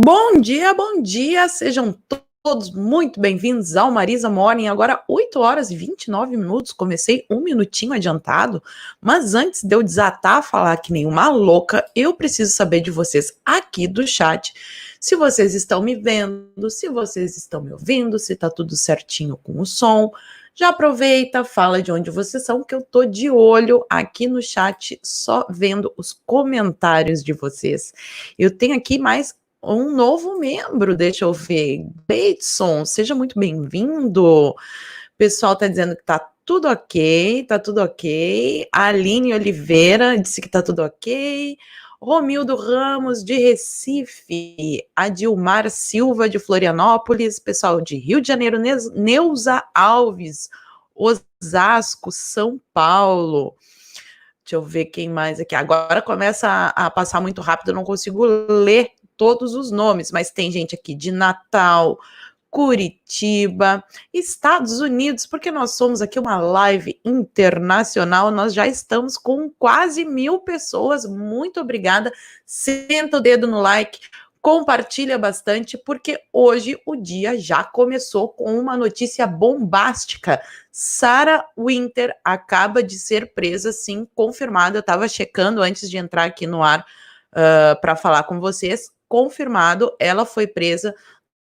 Bom dia, sejam todos muito bem-vindos ao Marisa Morning, agora 8 horas e 29 minutos, comecei um minutinho adiantado, mas antes de eu desatar a falar que nem uma louca, eu preciso saber de vocês aqui do chat, se vocês estão me vendo, se vocês estão me ouvindo, se tá tudo certinho com o som. Já aproveita, fala de onde vocês são, que eu tô de olho aqui no chat, só vendo os comentários de vocês. Eu tenho aqui mais um novo membro, deixa eu ver. Bateson, seja muito bem-vindo. O pessoal tá dizendo que tá tudo ok, tá tudo ok. A Aline Oliveira disse que tá tudo ok. Romildo Ramos, de Recife. A Dilmar Silva, de Florianópolis. Pessoal de Rio de Janeiro, Neuza Alves, Osasco, São Paulo. Deixa eu ver quem mais aqui. Agora começa a passar muito rápido, eu não consigo ler todos os nomes, mas tem gente aqui de Natal, Curitiba, Estados Unidos, porque nós somos aqui uma live internacional, nós já estamos com quase 1000 pessoas, muito obrigada, senta o dedo no like, compartilha bastante, porque hoje o dia já começou com uma notícia bombástica. Sarah Winter acaba de ser presa, sim, confirmada, eu estava checando antes de entrar aqui no ar para falar com vocês, confirmado, ela foi presa.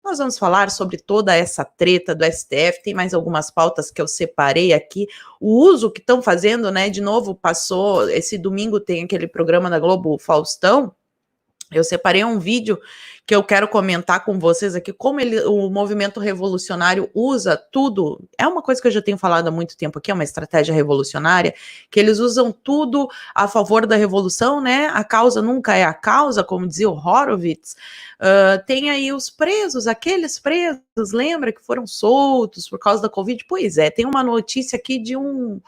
Nós vamos falar sobre toda essa treta do STF, tem mais algumas pautas que eu separei aqui, o uso que estão fazendo, né, de novo, passou, esse domingo tem aquele programa da Globo, Faustão, eu separei um vídeo que eu quero comentar com vocês aqui, como o movimento revolucionário usa tudo, é uma coisa que eu já tenho falado há muito tempo aqui, é uma estratégia revolucionária, que eles usam tudo a favor da revolução, né, a causa nunca é a causa, como dizia o Horowitz. Tem aí os presos, aqueles presos, lembra que foram soltos por causa da Covid? Pois é, tem uma notícia aqui de um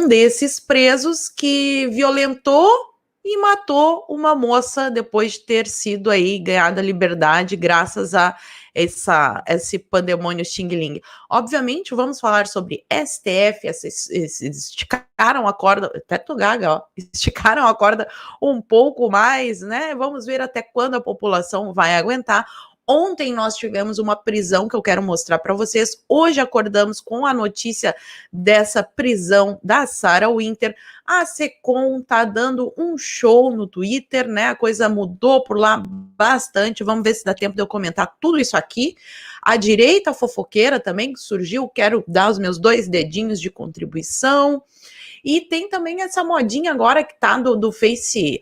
desses presos que violentou e matou uma moça depois de ter sido aí ganhada liberdade graças a esse pandemônio Xing Ling. Obviamente, vamos falar sobre STF, esticaram a corda, até tô gaga, ó, esticaram a corda um pouco mais, né? Vamos ver até quando a população vai aguentar. Ontem nós tivemos uma prisão que eu quero mostrar para vocês. Hoje acordamos com a notícia dessa prisão da Sarah Winter. A Secom tá dando um show no Twitter, né? A coisa mudou por lá bastante. Vamos ver se dá tempo de eu comentar tudo isso aqui. A direita fofoqueira também que surgiu. Quero dar os meus 2 dedinhos de contribuição. E tem também essa modinha agora que tá do Face,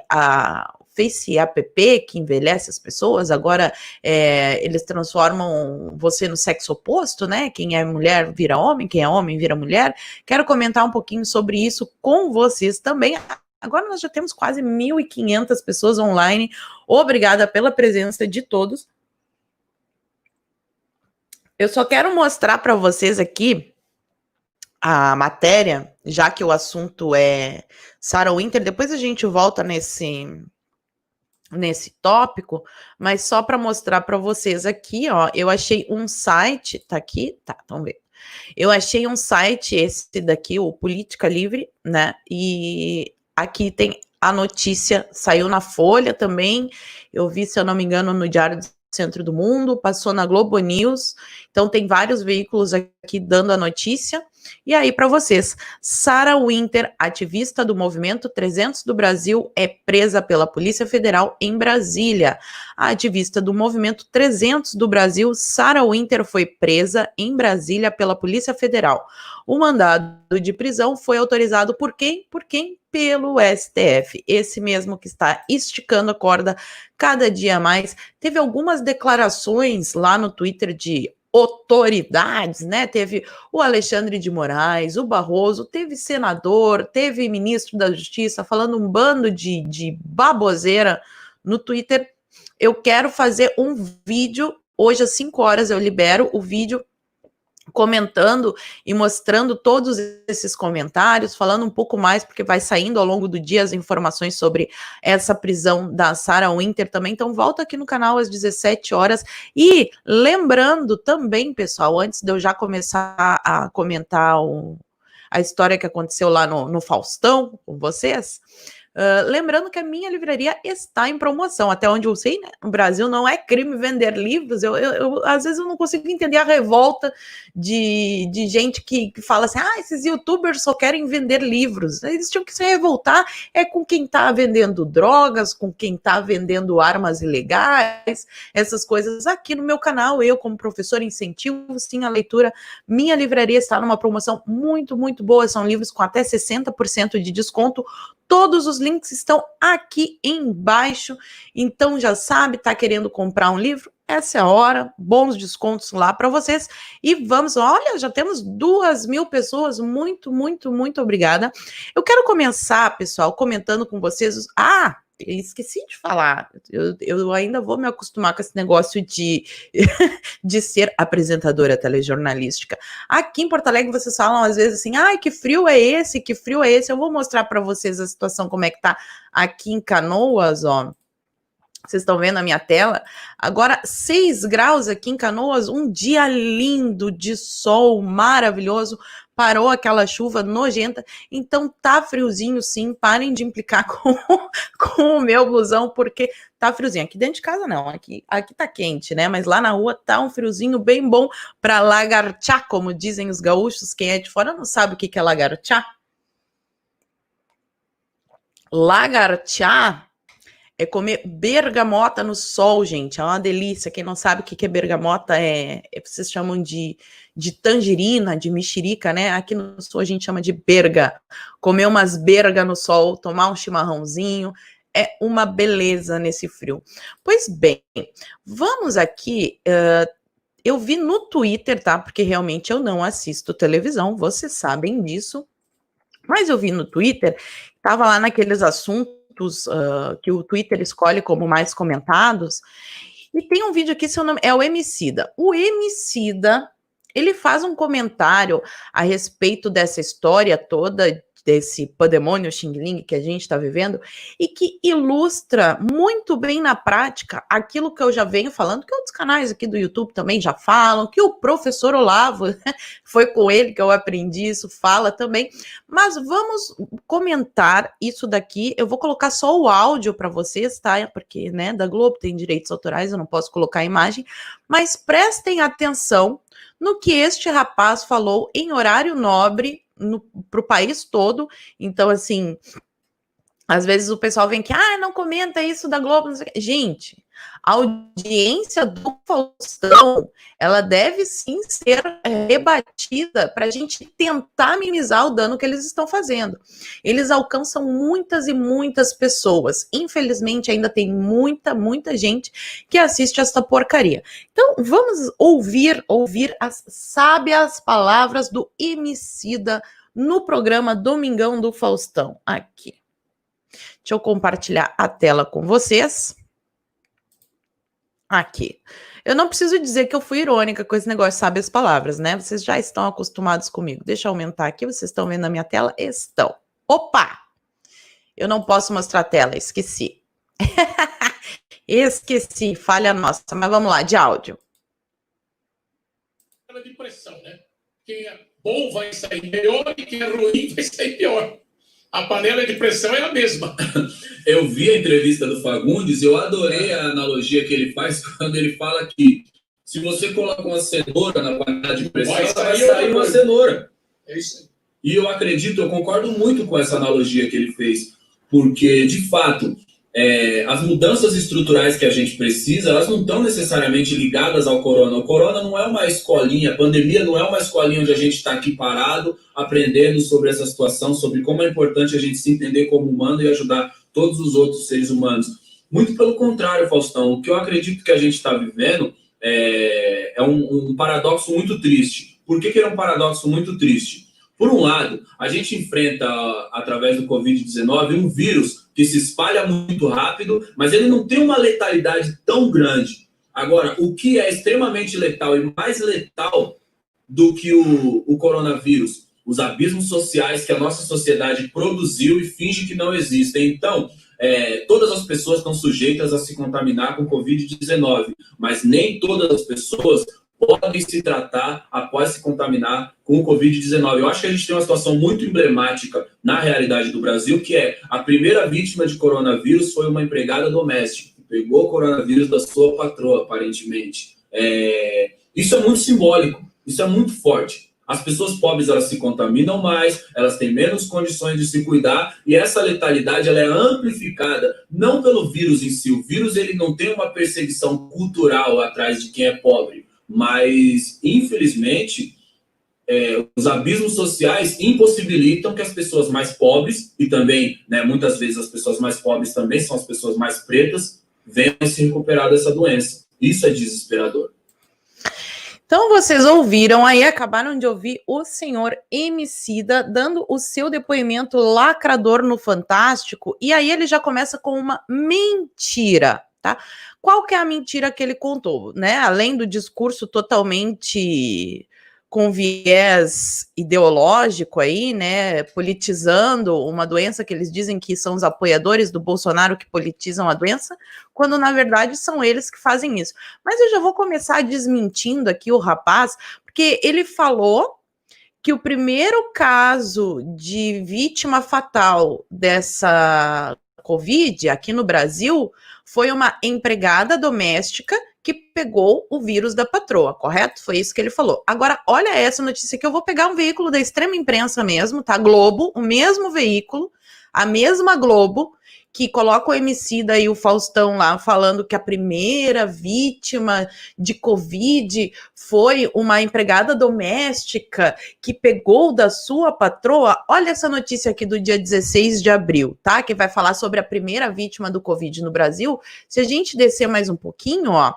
Face app, que envelhece as pessoas, agora eles transformam você no sexo oposto, né? Quem é mulher vira homem, quem é homem vira mulher. Quero comentar um pouquinho sobre isso com vocês também. Agora nós já temos quase 1.500 pessoas online. Obrigada pela presença de todos. Eu só quero mostrar para vocês aqui a matéria, já que o assunto é Sarah Winter. Depois a gente volta nesse tópico, mas só para mostrar para vocês aqui, ó, eu achei um site, tá aqui? Tá, vamos ver. Eu achei um site, esse daqui, o Política Livre, né, e aqui tem a notícia, saiu na Folha também, eu vi, se eu não me engano, no Diário do Centro do Mundo, passou na Globo News, então tem vários veículos aqui dando a notícia. E aí, para vocês, Sarah Winter, ativista do Movimento 300 do Brasil, é presa pela Polícia Federal em Brasília. A ativista do Movimento 300 do Brasil, Sarah Winter, foi presa em Brasília pela Polícia Federal. O mandado de prisão foi autorizado por quem? Por quem? Pelo STF. Esse mesmo que está esticando a corda cada dia mais. Teve algumas declarações lá no Twitter de autoridades, né? Teve o Alexandre de Moraes, o Barroso, teve senador, teve ministro da Justiça falando um bando de baboseira no Twitter. Eu quero fazer um vídeo, hoje às 5 horas eu libero o vídeo comentando e mostrando todos esses comentários, falando um pouco mais, porque vai saindo ao longo do dia as informações sobre essa prisão da Sarah Winter também. Então volta aqui no canal às 17 horas. E lembrando também, pessoal, antes de eu já começar a comentar a história que aconteceu lá no Faustão com vocês, Lembrando que a minha livraria está em promoção, até onde eu sei, né? No Brasil não é crime vender livros. Às vezes eu não consigo entender a revolta de gente que fala assim, esses youtubers só querem vender livros. Eles tinham que se revoltar com quem está vendendo drogas, com quem está vendendo armas ilegais, essas coisas. Aqui no meu canal, eu como professor incentivo sim a leitura. Minha livraria está numa promoção muito, muito boa. São livros com até 60% de desconto. Todos os links estão aqui embaixo, então já sabe, tá querendo comprar um livro? Essa é a hora, bons descontos lá para vocês. E vamos, olha, já temos 2.000 pessoas, muito, muito, muito obrigada. Eu quero começar, pessoal, comentando com vocês. Esqueci de falar, eu ainda vou me acostumar com esse negócio de, de ser apresentadora telejornalística. Aqui em Porto Alegre vocês falam às vezes assim, que frio é esse, que frio é esse. Eu vou mostrar para vocês a situação, como é que tá aqui em Canoas, ó. Vocês estão vendo a minha tela? Agora, 6 graus aqui em Canoas, um dia lindo de sol, maravilhoso. Parou aquela chuva nojenta, então tá friozinho sim. Parem de implicar com o meu blusão, porque tá friozinho. Aqui dentro de casa não, aqui tá quente, né? Mas lá na rua tá um friozinho bem bom para lagartear, como dizem os gaúchos. Quem é de fora não sabe o que é lagartear. Lagartear é comer bergamota no sol, gente. É uma delícia. Quem não sabe o que é bergamota, vocês chamam de tangerina, de mexerica, né? Aqui no sul a gente chama de berga. Comer umas berga no sol, tomar um chimarrãozinho, é uma beleza nesse frio. Pois bem, vamos aqui. Eu vi no Twitter, tá? Porque realmente eu não assisto televisão, vocês sabem disso. Mas eu vi no Twitter, tava lá naqueles assuntos que o Twitter escolhe como mais comentados, e tem um vídeo aqui, seu nome é o Emicida. O Emicida, ele faz um comentário a respeito dessa história toda, desse pandemônio Xing Ling que a gente está vivendo, e que ilustra muito bem na prática aquilo que eu já venho falando, que outros canais aqui do YouTube também já falam, que o professor Olavo, foi com ele que eu aprendi isso, fala também. Mas vamos comentar isso daqui. Eu vou colocar só o áudio para vocês, tá? Porque, né, da Globo tem direitos autorais, eu não posso colocar a imagem, mas prestem atenção no que este rapaz falou em horário nobre para o país todo. Então, assim, às vezes o pessoal vem que, não comenta isso da Globo. Não sei o quê. Gente, a audiência do Faustão, ela deve sim ser rebatida para a gente tentar minimizar o dano que eles estão fazendo. Eles alcançam muitas e muitas pessoas. Infelizmente, ainda tem muita, muita gente que assiste essa porcaria. Então, vamos ouvir as sábias palavras do Emicida no programa Domingão do Faustão. Aqui. Deixa eu compartilhar a tela com vocês. Aqui. Eu não preciso dizer que eu fui irônica com esse negócio, sabe as palavras, né? Vocês já estão acostumados comigo. Deixa eu aumentar aqui, vocês estão vendo a minha tela? Estão. Opa! Eu não posso mostrar a tela, esqueci. Esqueci, falha nossa. Mas vamos lá, de áudio. De pressão, né? Quem é bom vai sair melhor e quem é ruim vai sair pior. A panela de pressão é a mesma. Eu vi a entrevista do Fagundes e eu adorei a analogia que ele faz quando ele fala que se você coloca uma cenoura na panela de pressão, vai sair uma cenoura. É isso aí. E eu acredito, eu concordo muito com essa analogia que ele fez, porque, de fato, as mudanças estruturais que a gente precisa, elas não estão necessariamente ligadas ao corona. O corona não é uma escolinha, a pandemia não é uma escolinha onde a gente está aqui parado, aprendendo sobre essa situação, sobre como é importante a gente se entender como humano e ajudar todos os outros seres humanos. Muito pelo contrário, Faustão, o que eu acredito que a gente está vivendo é um paradoxo muito triste. Por que é um paradoxo muito triste? Por um lado, a gente enfrenta, através do Covid-19, um vírus que se espalha muito rápido, mas ele não tem uma letalidade tão grande. Agora, o que é extremamente letal e mais letal do que o coronavírus? Os abismos sociais que a nossa sociedade produziu e finge que não existem. Então, todas as pessoas estão sujeitas a se contaminar com Covid-19, mas nem todas as pessoas podem se tratar após se contaminar com o Covid-19. Eu acho que a gente tem uma situação muito emblemática na realidade do Brasil, que é a primeira vítima de coronavírus foi uma empregada doméstica, que pegou o coronavírus da sua patroa, aparentemente. Isso é muito simbólico, isso é muito forte. As pessoas pobres, elas se contaminam mais, elas têm menos condições de se cuidar, e essa letalidade ela é amplificada não pelo vírus em si. O vírus ele não tem uma perseguição cultural atrás de quem é pobre, mas, infelizmente, os abismos sociais impossibilitam que as pessoas mais pobres, e também, né, muitas vezes as pessoas mais pobres também são as pessoas mais pretas, venham se recuperar dessa doença. Isso é desesperador. Então vocês ouviram aí, acabaram de ouvir o senhor Emicida dando o seu depoimento lacrador no Fantástico, e aí ele já começa com uma mentira, tá? Qual que é a mentira que ele contou, né? Além do discurso totalmente com viés ideológico aí, né, politizando uma doença que eles dizem que são os apoiadores do Bolsonaro que politizam a doença, quando na verdade são eles que fazem isso. Mas eu já vou começar desmentindo aqui o rapaz, porque ele falou que o primeiro caso de vítima fatal dessa Covid aqui no Brasil foi uma empregada doméstica que pegou o vírus da patroa, correto? Foi isso que ele falou. Agora, olha essa notícia que eu vou pegar um veículo da extrema imprensa mesmo, tá? Globo, o mesmo veículo, a mesma Globo, que coloca o Emicida e o Faustão lá falando que a primeira vítima de Covid foi uma empregada doméstica que pegou da sua patroa. Olha essa notícia aqui do dia 16 de abril, tá? Que vai falar sobre a primeira vítima do Covid no Brasil. Se a gente descer mais um pouquinho, ó,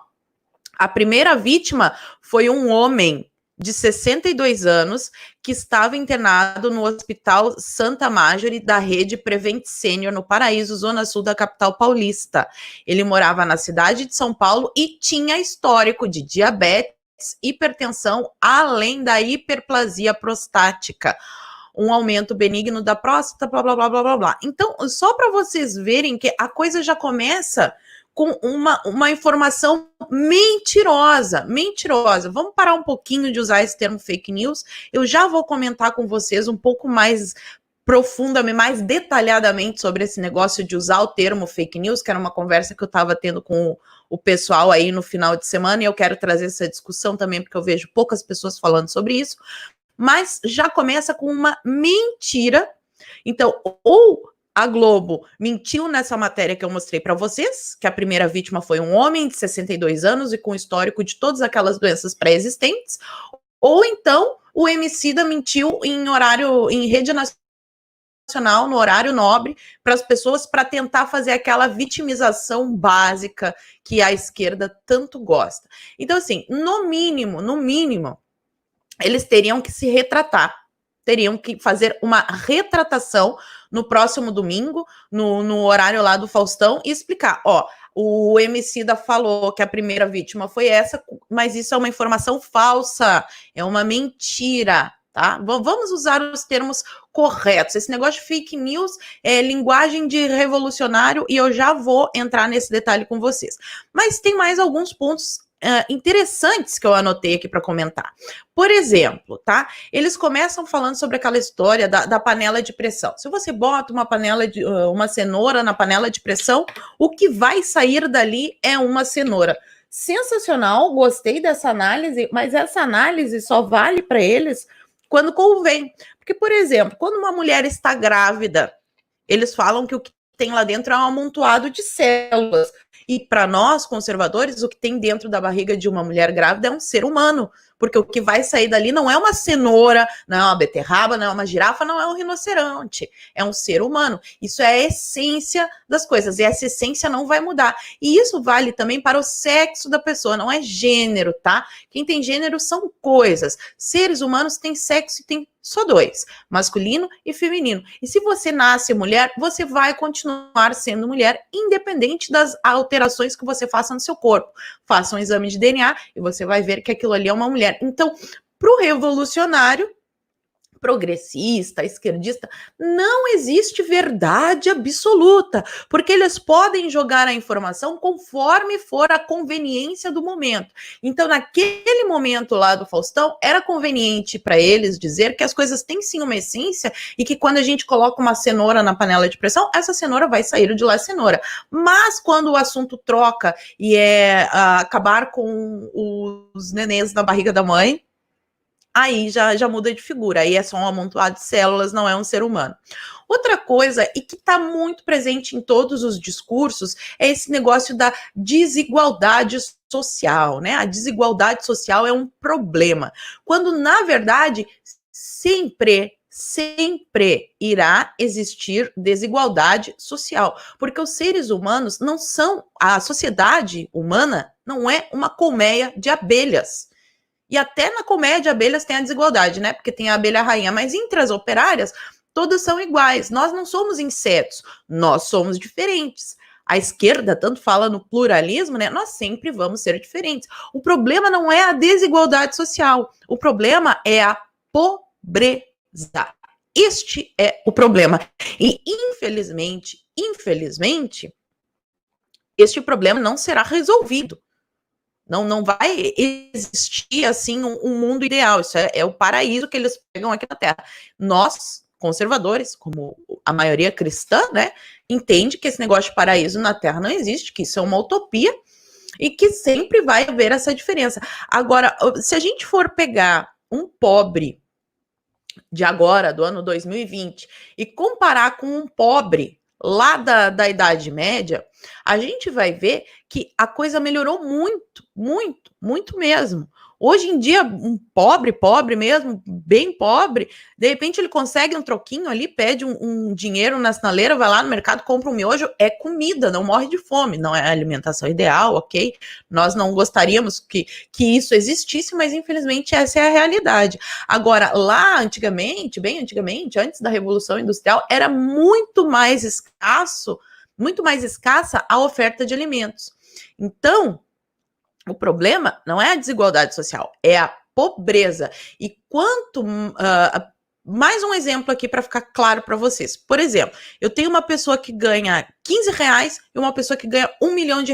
a primeira vítima foi um homem de 62 anos que estava internado no Hospital Santa Marjorie da rede Prevent Senior no Paraíso, zona sul da capital paulista. Ele morava na cidade de São Paulo e tinha histórico de diabetes, hipertensão, além da hiperplasia prostática, um aumento benigno da próstata, blá, blá, blá, blá, blá, blá. Então, só para vocês verem que a coisa já começa com uma informação mentirosa. Vamos parar um pouquinho de usar esse termo fake news. Eu já vou comentar com vocês um pouco mais profundamente, mais detalhadamente sobre esse negócio de usar o termo fake news, que era uma conversa que eu estava tendo com o pessoal aí no final de semana, e eu quero trazer essa discussão também, porque eu vejo poucas pessoas falando sobre isso, mas já começa com uma mentira. Então, ou a Globo mentiu nessa matéria que eu mostrei para vocês, que a primeira vítima foi um homem de 62 anos e com histórico de todas aquelas doenças pré-existentes, ou então o Emicida mentiu em rede nacional, no horário nobre, para as pessoas, para tentar fazer aquela vitimização básica que a esquerda tanto gosta. Então, assim, no mínimo, eles teriam que se retratar. Teriam que fazer uma retratação no próximo domingo, no horário lá do Faustão, e explicar, ó, o Emicida falou que a primeira vítima foi essa, mas isso é uma informação falsa, é uma mentira, tá? Vamos usar os termos corretos. Esse negócio de fake news é linguagem de revolucionário, e eu já vou entrar nesse detalhe com vocês. Mas tem mais alguns pontos interessantes que eu anotei aqui para comentar. Por exemplo, tá? Eles começam falando sobre aquela história da panela de pressão. Se você bota uma cenoura na panela de pressão, o que vai sair dali é uma cenoura. Sensacional, gostei dessa análise, mas essa análise só vale para eles quando convém. Porque, por exemplo, quando uma mulher está grávida, eles falam que o que tem lá dentro é um amontoado de células. E para nós, conservadores, o que tem dentro da barriga de uma mulher grávida é um ser humano, porque o que vai sair dali não é uma cenoura, não é uma beterraba, não é uma girafa, não é um rinoceronte, é um ser humano. Isso é a essência das coisas, e essa essência não vai mudar. E isso vale também para o sexo da pessoa, não é gênero, tá? Quem tem gênero são coisas. Seres humanos têm sexo e tem só dois, masculino e feminino. E se você nasce mulher, você vai continuar sendo mulher, independente das alterações que você faça no seu corpo. Faça um exame de DNA e você vai ver que aquilo ali é uma mulher. Então, para o revolucionário, progressista, esquerdista, não existe verdade absoluta, porque eles podem jogar a informação conforme for a conveniência do momento. Então, naquele momento lá do Faustão, era conveniente para eles dizer que as coisas têm sim uma essência e que quando a gente coloca uma cenoura na panela de pressão, essa cenoura vai sair de lá cenoura. Mas quando o assunto troca e é acabar com os nenês na barriga da mãe, aí já muda de figura, aí é só um amontoado de células, não é um ser humano. Outra coisa, e que está muito presente em todos os discursos, é esse negócio da desigualdade social, né? A desigualdade social é um problema, quando, na verdade, sempre irá existir desigualdade social, porque os seres humanos não são, a sociedade humana não é uma colmeia de abelhas. E até na colmeia de abelhas tem a desigualdade, né? Porque tem a abelha rainha, mas entre as operárias, todas são iguais. Nós não somos insetos, nós somos diferentes. A esquerda tanto fala no pluralismo, né? Nós sempre vamos ser diferentes. O problema não é a desigualdade social, o problema é a pobreza. Este é o problema. E infelizmente, este problema não será resolvido. Não vai existir, assim, um mundo ideal. Isso é o paraíso que eles pegam aqui na Terra. Nós, conservadores, como a maioria cristã, né, entende que esse negócio de paraíso na Terra não existe, que isso é uma utopia e que sempre vai haver essa diferença. Agora, se a gente for pegar um pobre de agora, do ano 2020, e comparar com um pobre lá da Idade Média, a gente vai ver que a coisa melhorou muito mesmo. Hoje em dia, um pobre mesmo, bem pobre, de repente ele consegue um troquinho ali, pede um dinheiro na sinaleira, vai lá no mercado, compra um miojo, é comida, não morre de fome, não é a alimentação ideal, ok? Nós não gostaríamos que isso existisse, mas infelizmente essa é a realidade. Agora, lá antigamente, bem antigamente, antes da Revolução Industrial, era muito mais escassa a oferta de alimentos. Então, o problema não é a desigualdade social, é a pobreza. E quanto... mais um exemplo aqui para ficar claro para vocês. Por exemplo, eu tenho uma pessoa que ganha R$15 e uma pessoa que ganha R$1 milhão,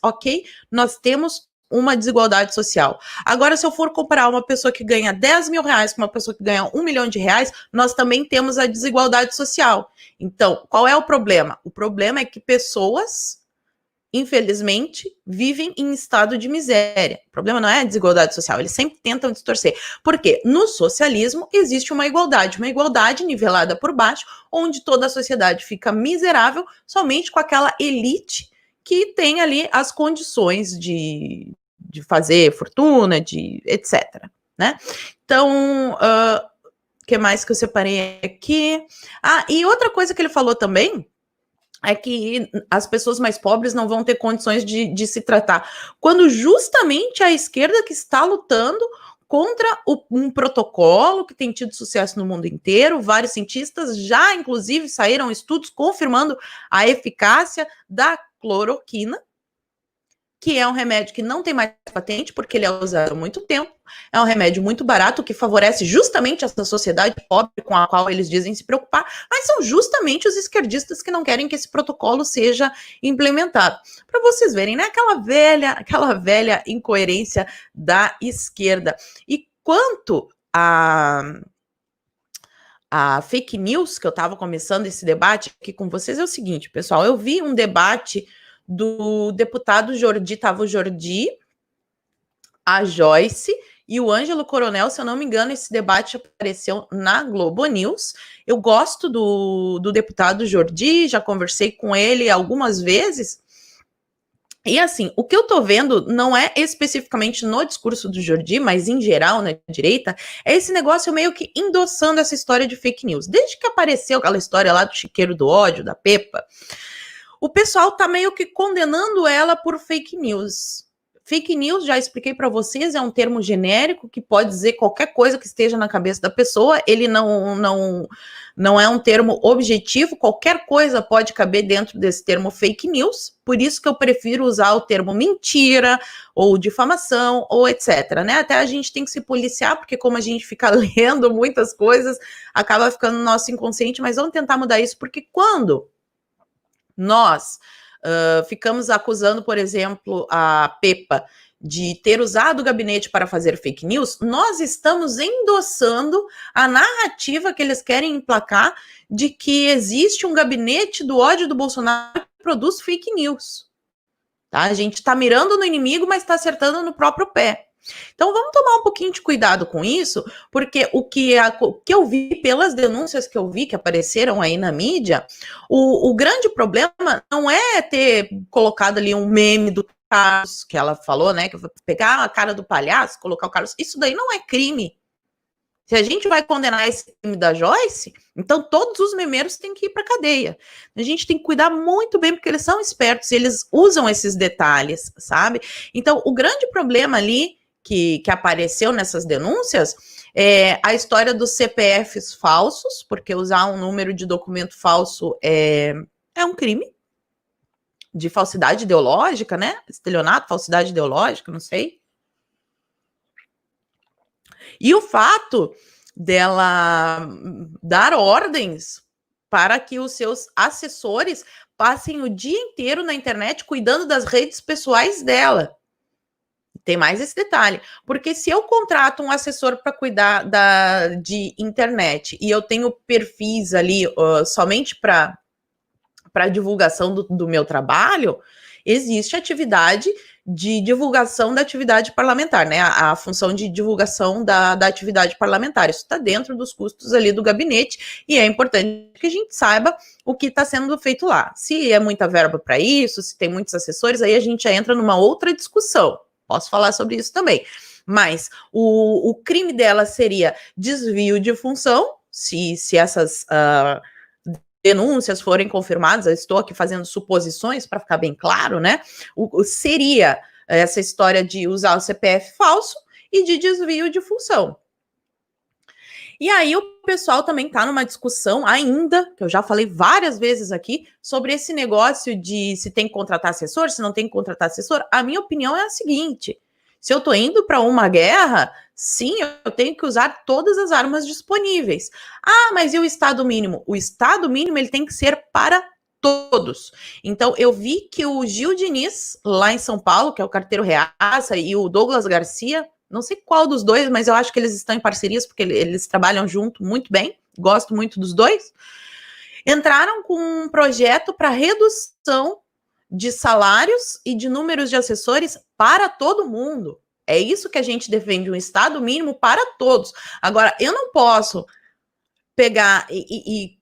ok? Nós temos uma desigualdade social. Agora, se eu for comparar uma pessoa que ganha R$10 mil com uma pessoa que ganha R$1 milhão, nós também temos a desigualdade social. Então, qual é o problema? O problema é que pessoas, infelizmente, vivem em estado de miséria. O problema não é a desigualdade social, eles sempre tentam distorcer. Porque no socialismo existe uma igualdade nivelada por baixo, onde toda a sociedade fica miserável somente com aquela elite que tem ali as condições de fazer fortuna, de etc. Né? Então, o que mais que eu separei aqui? E outra coisa que ele falou também é que as pessoas mais pobres não vão ter condições de se tratar, quando justamente a esquerda que está lutando contra um protocolo que tem tido sucesso no mundo inteiro, vários cientistas já, inclusive, saíram estudos confirmando a eficácia da cloroquina, que é um remédio que não tem mais patente, porque ele é usado há muito tempo, é um remédio muito barato, que favorece justamente essa sociedade pobre com a qual eles dizem se preocupar, mas são justamente os esquerdistas que não querem que esse protocolo seja implementado. Para vocês verem, né, aquela velha incoerência da esquerda. E quanto a fake news, que eu estava começando esse debate aqui com vocês, é o seguinte, pessoal, eu vi um debate do deputado Jordi, estava o Jordi, a Joyce e o Ângelo Coronel, se eu não me engano, esse debate apareceu na Globo News. Eu gosto do deputado Jordi, já conversei com ele algumas vezes. E assim, o que eu tô vendo não é especificamente no discurso do Jordi, mas em geral na direita, é esse negócio meio que endossando essa história de fake news. Desde que apareceu aquela história lá do chiqueiro do ódio, da Pepa, o pessoal tá meio que condenando ela por fake news. Fake news, já expliquei para vocês, é um termo genérico que pode dizer qualquer coisa que esteja na cabeça da pessoa, ele não é um termo objetivo, qualquer coisa pode caber dentro desse termo fake news, por isso que eu prefiro usar o termo mentira, ou difamação, ou etc, né? Até a gente tem que se policiar, porque como a gente fica lendo muitas coisas, acaba ficando no nosso inconsciente, mas vamos tentar mudar isso, porque quando nós ficamos acusando, por exemplo, a Pepa de ter usado o gabinete para fazer fake news, nós estamos endossando a narrativa que eles querem emplacar de que existe um gabinete do ódio do Bolsonaro que produz fake news. Tá? A gente está mirando no inimigo, mas está acertando no próprio pé. Então vamos tomar um pouquinho de cuidado com isso, porque o que eu vi pelas denúncias que eu vi que apareceram aí na mídia, o grande problema não é ter colocado ali um meme do Carlos, que ela falou, né, que eu vou pegar a cara do palhaço, colocar o Carlos, isso daí não é crime. Se a gente vai condenar esse crime da Joyce, então todos os memeiros têm que ir para a cadeia. A gente tem que cuidar muito bem, porque eles são espertos, eles usam esses detalhes, sabe? Então o grande problema ali que apareceu nessas denúncias é a história dos CPFs falsos, porque usar um número de documento falso é um crime de falsidade ideológica, né? Estelionato, falsidade ideológica, não sei. E o fato dela dar ordens para que os seus assessores passem o dia inteiro na internet cuidando das redes pessoais dela. Tem mais esse detalhe, porque se eu contrato um assessor para cuidar de internet e eu tenho perfis ali somente para divulgação do meu trabalho, existe atividade de divulgação da atividade parlamentar, né? A função de divulgação da atividade parlamentar. Isso está dentro dos custos ali do gabinete e é importante que a gente saiba o que está sendo feito lá. Se é muita verba para isso, se tem muitos assessores, aí a gente já entra numa outra discussão. Posso falar sobre isso também. Mas o crime dela seria desvio de função, se essas denúncias forem confirmadas, eu estou aqui fazendo suposições para ficar bem claro, né? Seria essa história de usar o CPF falso e de desvio de função. E aí o pessoal também está numa discussão ainda, que eu já falei várias vezes aqui, sobre esse negócio de se tem que contratar assessor, se não tem que contratar assessor. A minha opinião é a seguinte: se eu estou indo para uma guerra, sim, eu tenho que usar todas as armas disponíveis. Ah, mas e o Estado mínimo? O Estado mínimo ele tem que ser para todos. Então, eu vi que o Gil Diniz, lá em São Paulo, que é o carteiro Reaça, e o Douglas Garcia, não sei qual dos dois, mas eu acho que eles estão em parcerias, porque eles trabalham junto muito bem, gosto muito dos dois, entraram com um projeto para redução de salários e de números de assessores para todo mundo. É isso que a gente defende, um Estado mínimo para todos. Agora, eu não posso pegar e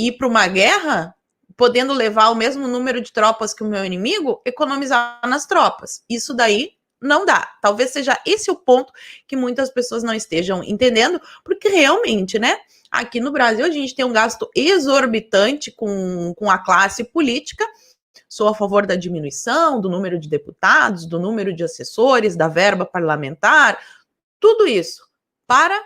ir para uma guerra, podendo levar o mesmo número de tropas que o meu inimigo, economizar nas tropas. Isso daí não dá. Talvez seja esse o ponto que muitas pessoas não estejam entendendo, porque realmente, né, aqui no Brasil a gente tem um gasto exorbitante com a classe política. Sou a favor da diminuição do número de deputados, do número de assessores, da verba parlamentar, tudo isso para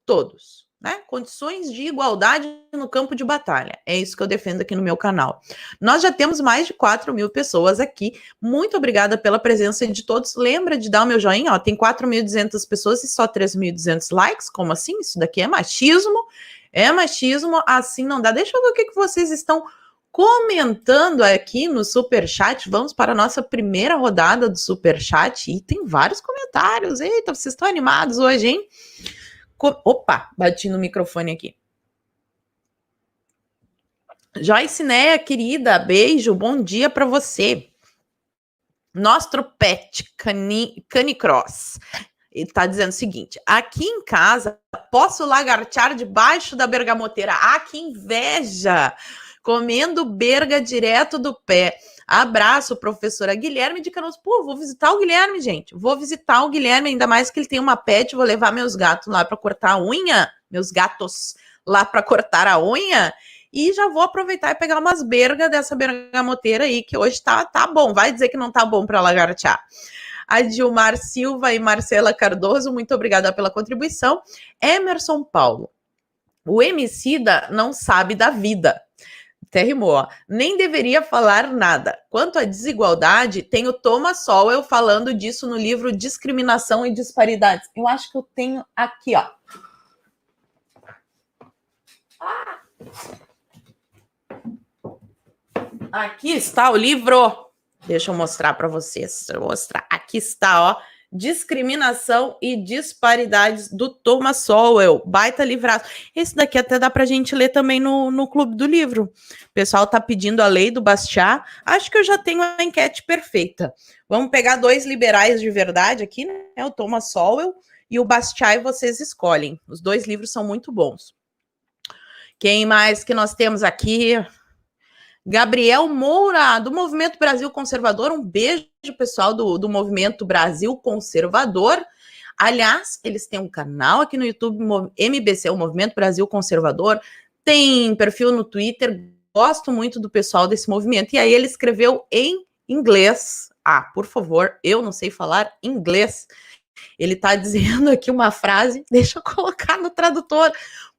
todos, né? Condições de igualdade no campo de batalha. É isso que eu defendo aqui no meu canal. Nós já temos mais de 4.000 pessoas aqui. Muito obrigada pela presença de todos. Lembra de dar o meu joinha, ó. Tem 4.200 pessoas e só 3.200 likes. Como assim? Isso daqui é machismo? É machismo, assim não dá. Deixa eu ver o que vocês estão comentando aqui no Superchat. Vamos para a nossa primeira rodada do Superchat. E tem vários comentários. Eita, vocês estão animados hoje, hein? Opa, bati no microfone aqui. Joyce Neia, querida, beijo, bom dia para você. Nostro pet, Canicross, ele tá dizendo o seguinte: aqui em casa, posso lagartear debaixo da bergamoteira. Ah, que inveja! Comendo berga direto do pé. Abraço, professora Guilherme de Canoas. Pô, vou visitar o Guilherme, gente. Vou visitar o Guilherme, ainda mais que ele tem uma pet. Vou levar meus gatos lá para cortar a unha. Meus gatos lá para cortar a unha. E já vou aproveitar e pegar umas bergas dessa bergamoteira aí, que hoje tá bom. Vai dizer que não tá bom para lagartear. A Dilmar Silva e Marcela Cardoso, muito obrigada pela contribuição. Emerson Paulo. O Emicida não sabe da vida. Até rimou, ó. Nem deveria falar nada. Quanto à desigualdade, tem o Thomas Sowell falando disso no livro Discriminação e Disparidades. Eu acho que eu tenho aqui, ó. Aqui está o livro. Deixa eu mostrar para vocês. Aqui está, ó. Discriminação e Disparidades, do Thomas Sowell. Baita livraço. Esse daqui até dá pra gente ler também no Clube do Livro. O pessoal tá pedindo a lei do Bastiat. Acho que eu já tenho a enquete perfeita. Vamos pegar 2 liberais de verdade aqui, né? O Thomas Sowell e o Bastiat, e vocês escolhem. Os 2 livros são muito bons. Quem mais que nós temos aqui? Gabriel Moura, do Movimento Brasil Conservador. Um beijo, pessoal do Movimento Brasil Conservador. Aliás, eles têm um canal aqui no YouTube, MBC, o Movimento Brasil Conservador. Tem perfil no Twitter. Gosto muito do pessoal desse movimento. E aí ele escreveu em inglês. Ah, por favor, eu não sei falar inglês. Ele tá dizendo aqui uma frase. Deixa eu colocar no tradutor.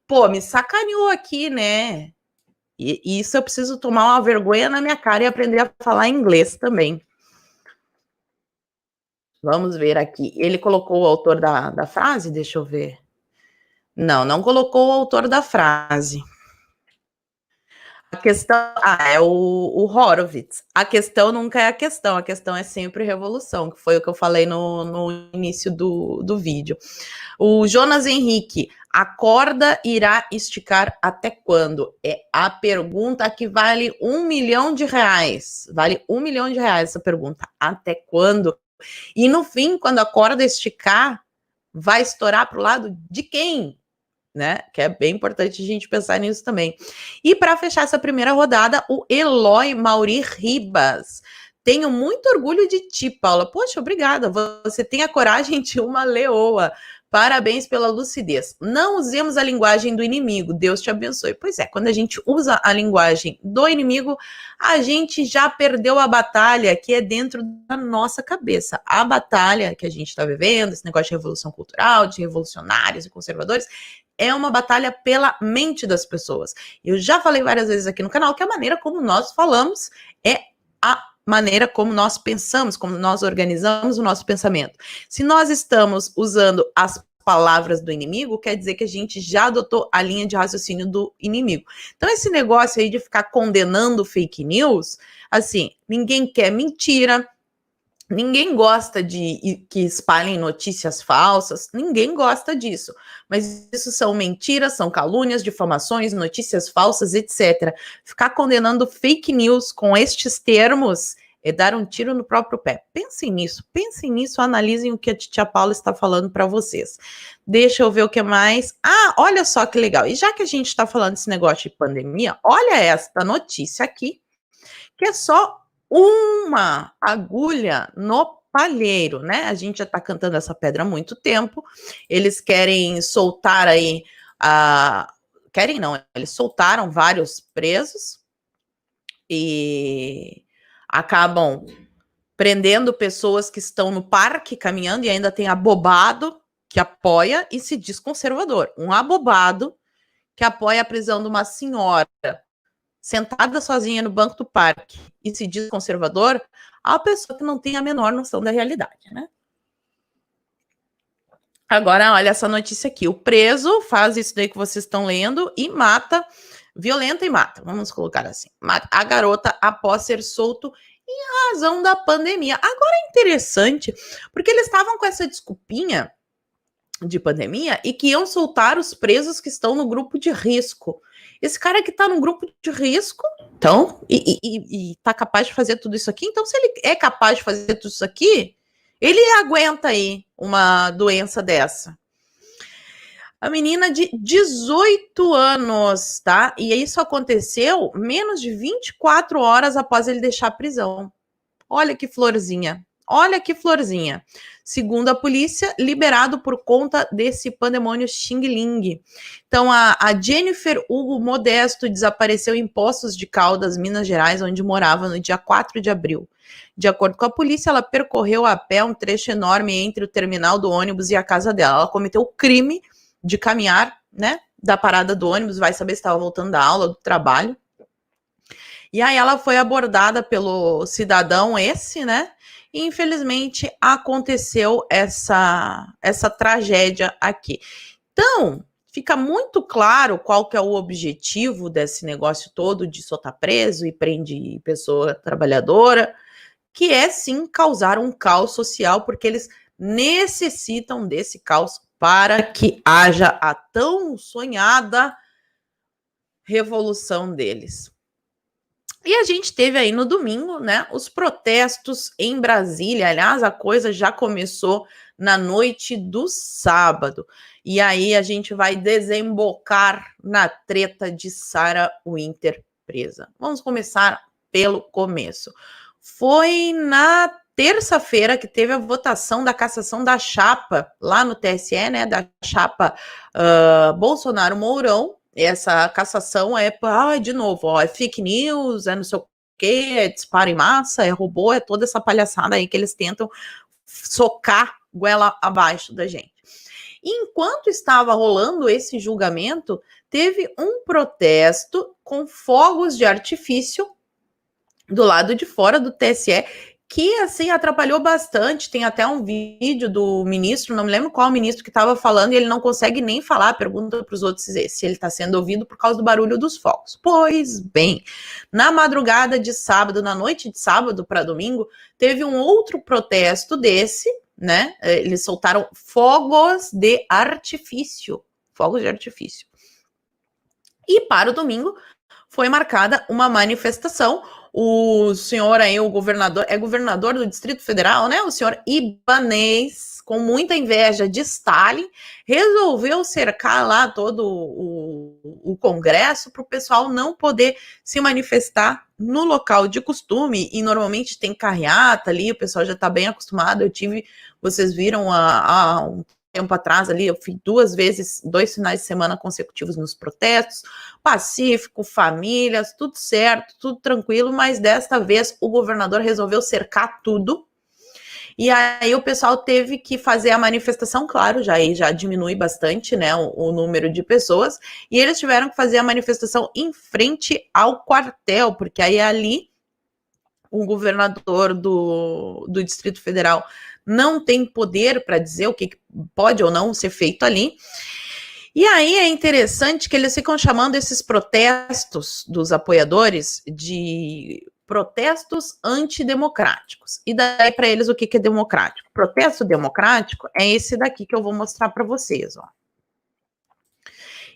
Pô, me sacaneou aqui, né? E isso eu preciso tomar uma vergonha na minha cara e aprender a falar inglês também. Vamos ver aqui. Ele colocou o autor da frase? Deixa eu ver. Não colocou o autor da frase. A questão... é o Horowitz. A questão nunca é a questão é sempre revolução, que foi o que eu falei no início do vídeo. O Jonas Henrique, a corda irá esticar até quando? É a pergunta que vale R$1 milhão. Vale R$1 milhão essa pergunta. Até quando? E no fim, quando a corda esticar, vai estourar para o lado de quem? Né? Que é bem importante a gente pensar nisso também. E para fechar essa primeira rodada, o Eloy Mauri Ribas. Tenho muito orgulho de ti, Paula. Poxa, obrigada. Você tem a coragem de uma leoa. Parabéns pela lucidez. Não usemos a linguagem do inimigo. Deus te abençoe. Pois é, quando a gente usa a linguagem do inimigo, a gente já perdeu a batalha que é dentro da nossa cabeça. A batalha que a gente está vivendo, esse negócio de revolução cultural, de revolucionários e conservadores, é uma batalha pela mente das pessoas. Eu já falei várias vezes aqui no canal que a maneira como nós falamos é a maneira como nós pensamos, como nós organizamos o nosso pensamento. Se nós estamos usando as palavras do inimigo, quer dizer que a gente já adotou a linha de raciocínio do inimigo. Então, esse negócio aí de ficar condenando fake news, assim, ninguém quer mentira, ninguém gosta de que espalhem notícias falsas, ninguém gosta disso. Mas isso são mentiras, são calúnias, difamações, notícias falsas, etc. Ficar condenando fake news com estes termos é dar um tiro no próprio pé. Pensem nisso, analisem o que a tia Paula está falando para vocês. Deixa eu ver o que mais. Ah, olha só que legal. E já que a gente está falando desse negócio de pandemia, olha esta notícia aqui, que é só uma agulha no palheiro, né? A gente já está cantando essa pedra há muito tempo. Eles querem soltar aí querem não, eles soltaram vários presos e acabam prendendo pessoas que estão no parque caminhando e ainda tem abobado que apoia e se diz conservador. Um abobado que apoia a prisão de uma senhora sentada sozinha no banco do parque e se diz conservador, a pessoa que não tem a menor noção da realidade, né? Agora, olha essa notícia aqui. O preso faz isso daí que vocês estão lendo e mata, violenta e mata, vamos colocar assim, mata a garota após ser solto em razão da pandemia. Agora é interessante, porque eles estavam com essa desculpinha de pandemia e que iam soltar os presos que estão no grupo de risco. Esse cara que está no grupo de risco, então, e tá capaz de fazer tudo isso aqui, então se ele é capaz de fazer tudo isso aqui, ele aguenta aí uma doença dessa. A menina de 18 anos, tá? E isso aconteceu menos de 24 horas após ele deixar a prisão. Olha que florzinha. Olha que florzinha. Segundo a polícia, liberado por conta desse pandemônio Xing Ling. Então, a Jennifer Hugo Modesto desapareceu em Poços de Caldas, Minas Gerais, onde morava no dia 4 de abril. De acordo com a polícia, ela percorreu a pé um trecho enorme entre o terminal do ônibus e a casa dela. Ela cometeu o crime de caminhar, né, da parada do ônibus, vai saber se estava voltando da aula, do trabalho. E aí ela foi abordada pelo cidadão esse, né, e infelizmente aconteceu essa tragédia aqui. Então, fica muito claro qual que é o objetivo desse negócio todo de soltar preso e prende pessoa trabalhadora, que é sim causar um caos social, porque eles necessitam desse caos para que haja a tão sonhada revolução deles. E a gente teve aí no domingo, né, os protestos em Brasília. Aliás, a coisa já começou na noite do sábado. E aí a gente vai desembocar na treta de Sarah Winter presa. Vamos começar pelo começo. Foi na terça-feira que teve a votação da cassação da chapa lá no TSE, né, da chapa Bolsonaro-Mourão. Essa cassação é, de novo, ó, é fake news, é não sei o quê, é disparo em massa, é robô, é toda essa palhaçada aí que eles tentam socar goela abaixo da gente. Enquanto estava rolando esse julgamento, teve um protesto com fogos de artifício do lado de fora do TSE, que, assim, atrapalhou bastante. Tem até um vídeo do ministro, não me lembro qual ministro que estava falando, e ele não consegue nem falar, pergunta para os outros se ele está sendo ouvido por causa do barulho dos fogos. Pois bem, na madrugada de sábado, na noite de sábado para domingo, teve um outro protesto desse, né? Eles soltaram fogos de artifício. Fogos de artifício. E para o domingo foi marcada uma manifestação. O senhor aí, o governador, é governador do Distrito Federal, né? O senhor Ibanez, com muita inveja de Stalin, resolveu cercar lá todo o Congresso para o pessoal não poder se manifestar no local de costume. E normalmente tem carreata ali, o pessoal já está bem acostumado. Vocês viram há um tempo atrás ali, eu fui 2 finais de semana consecutivos nos protestos, pacífico, famílias, tudo certo, tudo tranquilo, mas desta vez o governador resolveu cercar tudo, e aí o pessoal teve que fazer a manifestação, claro, já diminui bastante, né, o número de pessoas, e eles tiveram que fazer a manifestação em frente ao quartel, porque aí ali o governador do Distrito Federal não tem poder para dizer o que pode ou não ser feito ali. E aí é interessante que eles ficam chamando esses protestos dos apoiadores de protestos antidemocráticos. E daí para eles o que é democrático? Protesto democrático é esse daqui que eu vou mostrar para vocês, ó.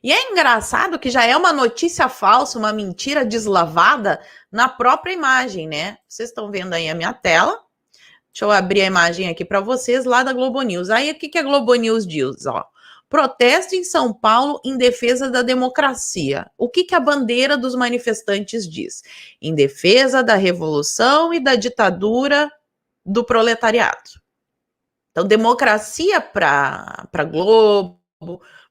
E é engraçado que já é uma notícia falsa, uma mentira deslavada na própria imagem, né? Vocês estão vendo aí a minha tela. Deixa eu abrir a imagem aqui para vocês lá da Globo News. Aí o que a Globo News diz? Ó, protesto em São Paulo em defesa da democracia. O que a bandeira dos manifestantes diz? Em defesa da revolução e da ditadura do proletariado. Então, democracia para Globo,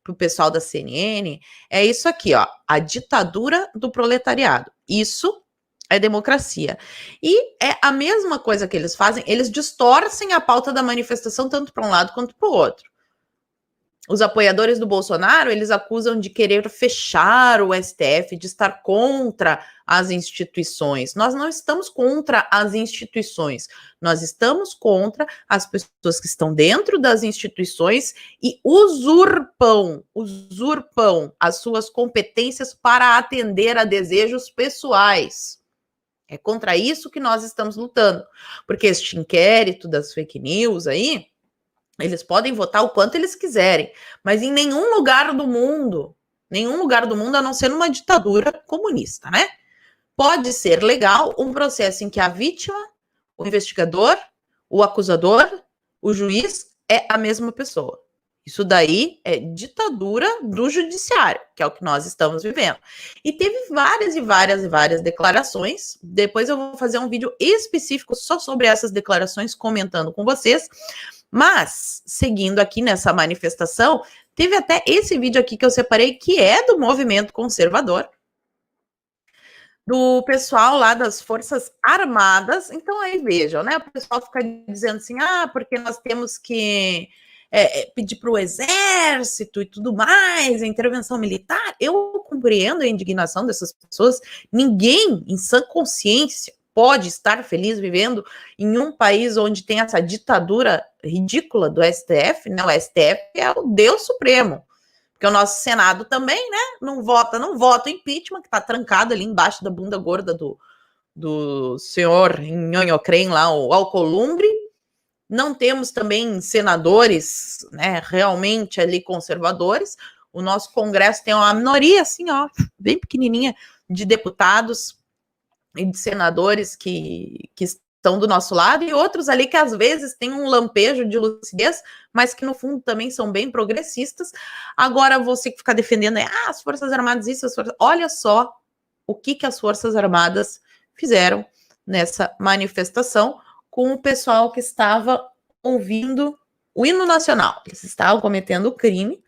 para o pessoal da CNN, é isso aqui, ó, a ditadura do proletariado. Isso é democracia. E é a mesma coisa que eles fazem, eles distorcem a pauta da manifestação tanto para um lado quanto para o outro. Os apoiadores do Bolsonaro, eles acusam de querer fechar o STF, de estar contra as instituições. Nós não estamos contra as instituições, nós estamos contra as pessoas que estão dentro das instituições e usurpam as suas competências para atender a desejos pessoais. É contra isso que nós estamos lutando, porque este inquérito das fake news aí, eles podem votar o quanto eles quiserem, mas em nenhum lugar do mundo, a não ser numa ditadura comunista, né? Pode ser legal um processo em que a vítima, o investigador, o acusador, o juiz é a mesma pessoa. Isso daí é ditadura do judiciário, que é o que nós estamos vivendo. E teve várias declarações. Depois eu vou fazer um vídeo específico só sobre essas declarações, comentando com vocês. Mas, seguindo aqui nessa manifestação, teve até esse vídeo aqui que eu separei, que é do movimento conservador, do pessoal lá das Forças Armadas. Então, aí vejam, né? O pessoal fica dizendo assim, porque nós temos que pedir para o exército e tudo mais, a intervenção militar. Eu compreendo a indignação dessas pessoas. Ninguém, em sã consciência, pode estar feliz vivendo em um país onde tem essa ditadura ridícula do STF, né? O STF é o Deus Supremo. Porque o nosso Senado também, né, não vota o impeachment, que está trancado ali embaixo da bunda gorda do senhor Nhonhocrem lá, o Alcolumbre. Não temos também senadores, né, realmente ali conservadores. O nosso Congresso tem uma minoria, assim, ó, bem pequenininha, de deputados e de senadores que estão do nosso lado, e outros ali que às vezes têm um lampejo de lucidez, mas que no fundo também são bem progressistas. Agora você que fica defendendo as Forças Armadas, olha só o que as Forças Armadas fizeram nessa manifestação com o pessoal que estava ouvindo o hino nacional. Eles estavam cometendo o crime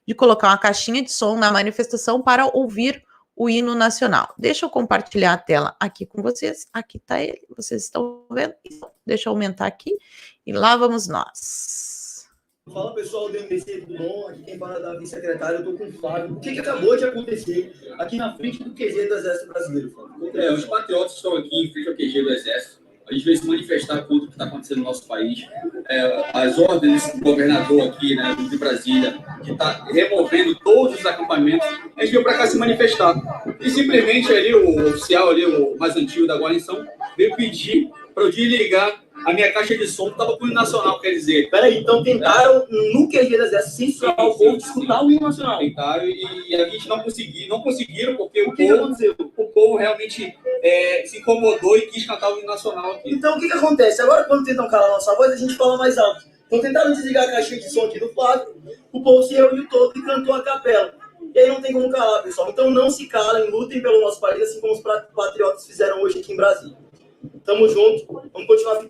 de colocar uma caixinha de som na manifestação para ouvir o hino nacional. Deixa eu compartilhar a tela aqui com vocês. Aqui está ele, vocês estão vendo? Deixa eu aumentar aqui e lá vamos nós. Fala pessoal do MBC, tudo bom? Aqui quem fala é Davi, secretário, eu tô com o Fábio. O que acabou de acontecer aqui na frente do QG do Exército Brasileiro, Fábio? Os patriotas estão aqui em frente ao QG do Exército. A gente veio se manifestar contra o que está acontecendo no nosso país. As ordens do governador aqui, né, de Brasília, que está removendo todos os acampamentos, a gente veio para cá se manifestar. E simplesmente ali o oficial, ali, o mais antigo da guarnição, veio pedir para eu desligar a minha caixa de som que estava com o hino nacional, quer dizer. Peraí, então tentaram no QG do Exército censurar o povo de escutar o hino nacional. Tentaram e a gente não conseguiram, porque o que aconteceu? O povo realmente se incomodou e quis cantar o hino nacional aqui. Então o que acontece? Agora quando tentam calar a nossa voz, a gente fala mais alto. Então tentaram desligar a caixinha de som aqui do Flávio, o povo se reuniu todo e cantou a capela. E aí não tem como calar, pessoal. Então não se calem, lutem pelo nosso país, assim como os patriotas fizeram hoje aqui em Brasília. Tamo junto, vamos continuar.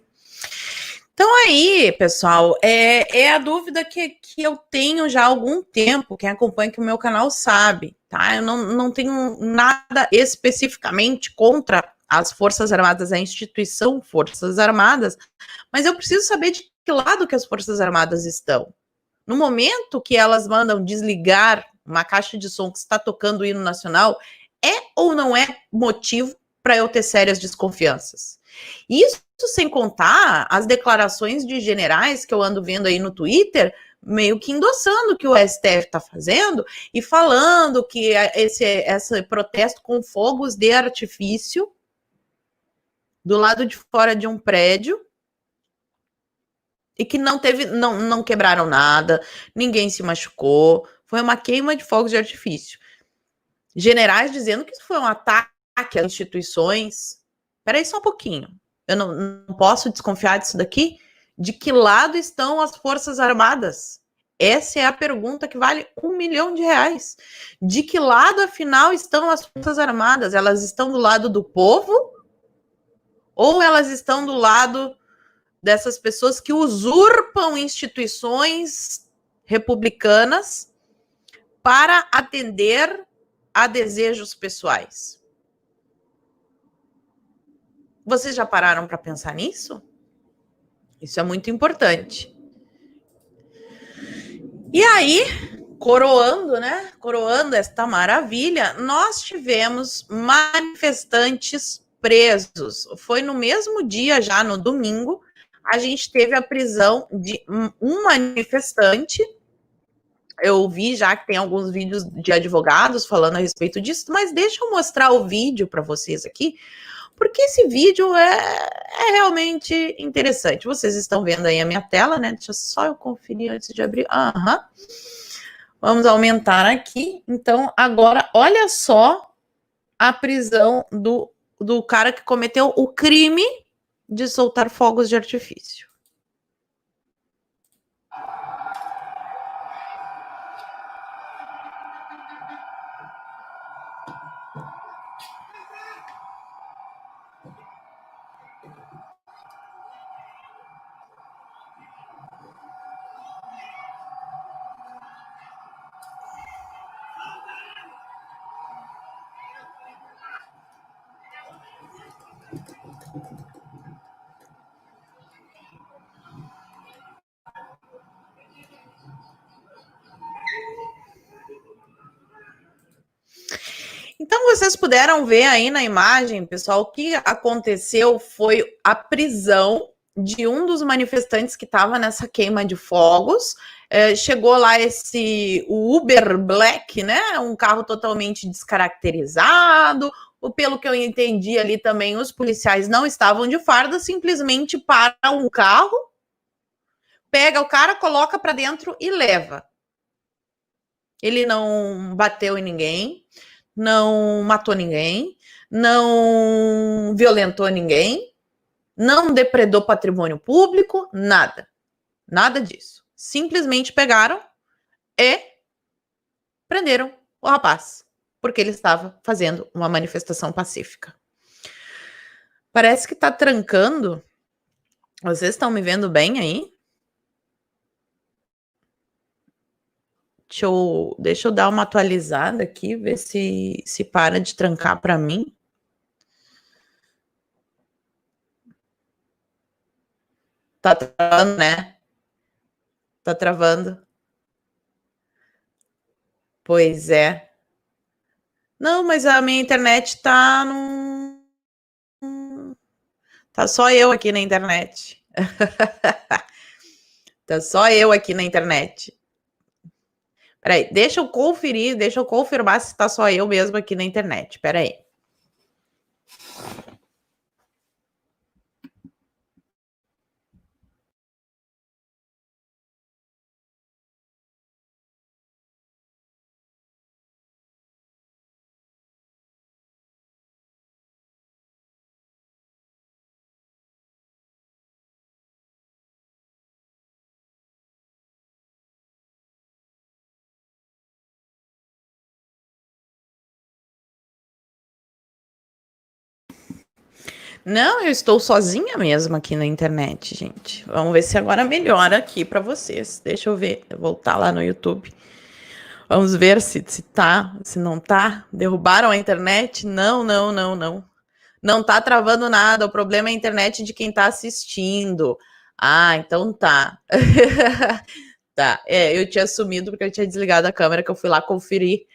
Então aí, pessoal, é a dúvida que eu tenho já há algum tempo. Quem acompanha aqui o meu canal sabe, tá? Eu não tenho nada especificamente contra as Forças Armadas, a instituição Forças Armadas, mas eu preciso saber de que lado que as Forças Armadas estão. No momento que elas mandam desligar uma caixa de som que está tocando o hino nacional, é ou não é motivo para eu ter sérias desconfianças? Isso sem contar as declarações de generais que eu ando vendo aí no Twitter, meio que endossando o que o STF está fazendo e falando que esse protesto com fogos de artifício do lado de fora de um prédio e que não quebraram nada, ninguém se machucou, foi uma queima de fogos de artifício. Generais dizendo que isso foi um ataque às instituições. Peraí só um pouquinho. Eu não posso desconfiar disso daqui? De que lado estão as Forças Armadas? Essa é a pergunta que vale R$1 milhão. De que lado, afinal, estão as Forças Armadas? Elas estão do lado do povo? Ou elas estão do lado dessas pessoas que usurpam instituições republicanas para atender a desejos pessoais? Vocês já pararam para pensar nisso? Isso é muito importante. E aí, coroando esta maravilha, nós tivemos manifestantes presos. Foi no mesmo dia, já no domingo, a gente teve a prisão de um manifestante. Eu vi já que tem alguns vídeos de advogados falando a respeito disso, mas deixa eu mostrar o vídeo para vocês aqui, porque esse vídeo é realmente interessante. Vocês estão vendo aí a minha tela, né? Deixa só eu conferir antes de abrir. Vamos aumentar aqui. Então, agora, olha só a prisão do cara que cometeu o crime de soltar fogos de artifício. Então, vocês puderam ver aí na imagem, pessoal, o que aconteceu foi a prisão de um dos manifestantes que estava nessa queima de fogos. Chegou lá o Uber Black, né? Um carro totalmente descaracterizado. Pelo que eu entendi ali também, os policiais não estavam de farda, simplesmente param um carro, pega o cara, coloca para dentro e leva. Ele não bateu em ninguém, não matou ninguém, não violentou ninguém, não depredou patrimônio público, nada. Nada disso. Simplesmente pegaram e prenderam o rapaz, porque ele estava fazendo uma manifestação pacífica. Parece que tá trancando. Vocês estão me vendo bem aí? Deixa eu dar uma atualizada aqui, ver se para de trancar para mim. Tá travando, né? Tá travando. Pois é. Não, mas a minha internet tá num... Tá só eu aqui na internet. Tá só eu aqui na internet. Peraí, deixa eu confirmar se tá só eu mesmo aqui na internet. Peraí. Não, eu estou sozinha mesmo aqui na internet, gente. Vamos ver se agora melhora aqui para vocês. Deixa eu ver, voltar lá no YouTube. Vamos ver se tá, se não tá. Derrubaram a internet? Não. Não tá travando nada. O problema é a internet de quem tá assistindo. Ah, então tá. Tá, eu tinha sumido porque eu tinha desligado a câmera, que eu fui lá conferir.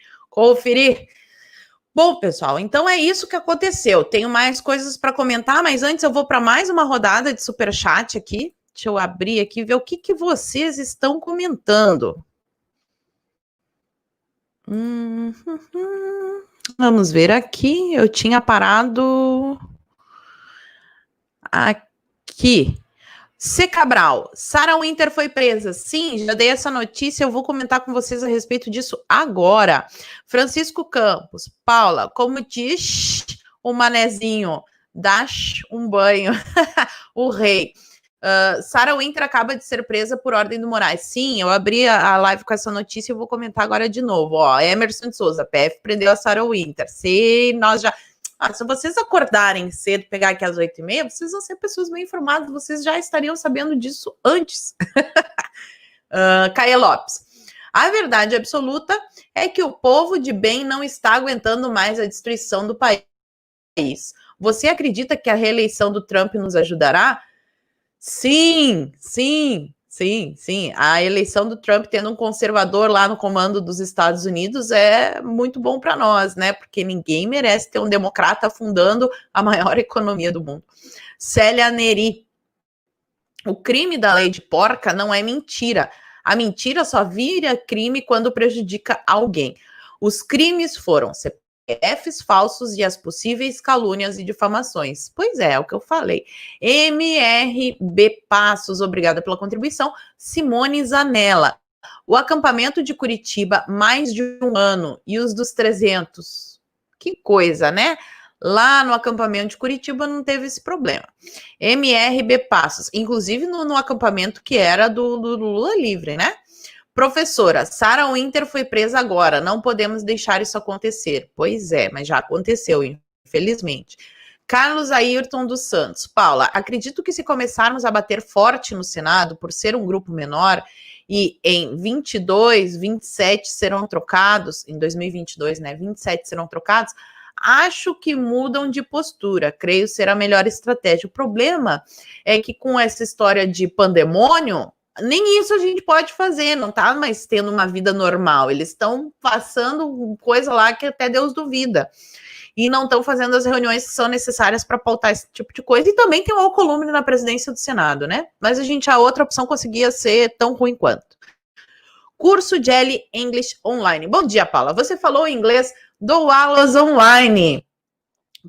Bom, pessoal, então é isso que aconteceu. Tenho mais coisas para comentar, mas antes eu vou para mais uma rodada de superchat aqui. Deixa eu abrir aqui e ver o que vocês estão comentando. Vamos ver aqui. Eu tinha parado aqui. C. Cabral, Sarah Winter foi presa. Sim, já dei essa notícia, eu vou comentar com vocês a respeito disso agora. Francisco Campos, Paula, como diz o manezinho, dá um banho, o rei. Sarah Winter acaba de ser presa por ordem do Moraes. Sim, eu abri a live com essa notícia e eu vou comentar agora de novo. Ó, Emerson de Souza, PF prendeu a Sarah Winter. Se nós já... se vocês acordarem cedo, pegar aqui às 8h30, vocês vão ser pessoas bem informadas, vocês já estariam sabendo disso antes. Caia Lopes. A verdade absoluta é que o povo de bem não está aguentando mais a destruição do país. Você acredita que a reeleição do Trump nos ajudará? Sim. A eleição do Trump tendo um conservador lá no comando dos Estados Unidos é muito bom para nós, né? Porque ninguém merece ter um democrata afundando a maior economia do mundo. Célia Neri. O crime da lei de porca não é mentira. A mentira só vira crime quando prejudica alguém. Os crimes foram CPFs falsos e as possíveis calúnias e difamações. Pois é o que eu falei. MRB Passos, obrigada pela contribuição. Simone Zanella. O acampamento de Curitiba, mais de 1 ano. E os dos 300? Que coisa, né? Lá no acampamento de Curitiba não teve esse problema. MRB Passos. Inclusive no acampamento que era do Lula livre, né? Professora, Sarah Winter foi presa agora, não podemos deixar isso acontecer. Pois é, mas já aconteceu, infelizmente. Carlos Ayrton dos Santos. Paula, acredito que se começarmos a bater forte no Senado, por ser um grupo menor, e em 22, 27 serão trocados, em 2022, né, 27 serão trocados, Acho que mudam de postura, creio ser a melhor estratégia. O problema é que com essa história de pandemônio, nem isso a gente pode fazer, não tá mais tendo uma vida normal. Eles estão passando coisa lá que até Deus duvida. E não estão fazendo as reuniões que são necessárias para pautar esse tipo de coisa. E também tem o Alcolumbre na presidência do Senado, né? Mas a outra opção conseguia ser tão ruim quanto. Curso de L English Online. Bom dia, Paula. Você falou inglês, dou aulas online.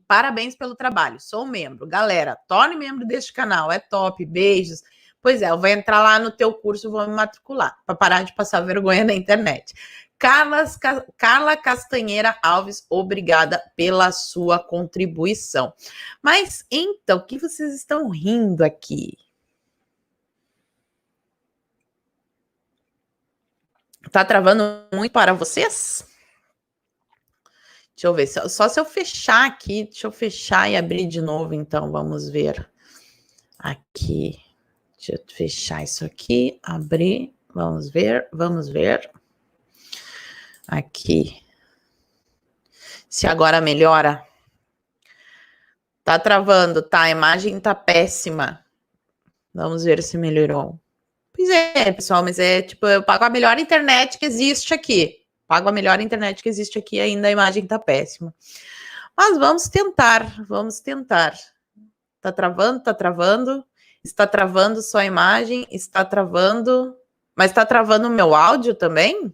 Parabéns pelo trabalho. Sou membro. Galera, torne membro deste canal. É top. Beijos. Pois é, eu vou entrar lá no teu curso, vou me matricular, para parar de passar vergonha na internet. Carla Castanheira Alves, obrigada pela sua contribuição. Mas, então, o que vocês estão rindo aqui? Tá travando muito para vocês? Deixa eu ver, só se eu fechar aqui, deixa eu fechar e abrir de novo, então, vamos ver. Aqui, deixa eu fechar isso aqui, abrir, vamos ver. Aqui. Se agora melhora. Tá travando, tá? A imagem tá péssima. Vamos ver se melhorou. Pois é, pessoal, mas é tipo, eu pago a melhor internet que existe aqui. Pago a melhor internet que existe aqui, ainda a imagem tá péssima. Mas vamos tentar, vamos tentar. Tá travando, tá travando. Está travando só a imagem, está travando. Mas tá travando o meu áudio também?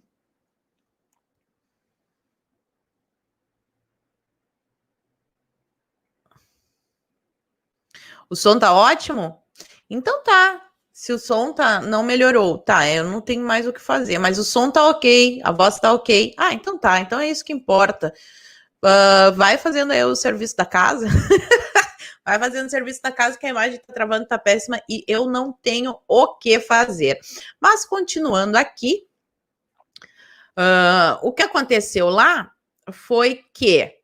O som tá ótimo? Então tá. Se o som não melhorou, tá, eu não tenho mais o que fazer, mas o som tá ok, a voz tá ok. Ah, então tá, então é isso que importa. Vai fazendo aí o serviço da casa. Vai fazendo o serviço da casa que a imagem tá travando, tá péssima e eu não tenho o que fazer. Mas continuando aqui, o que aconteceu lá foi que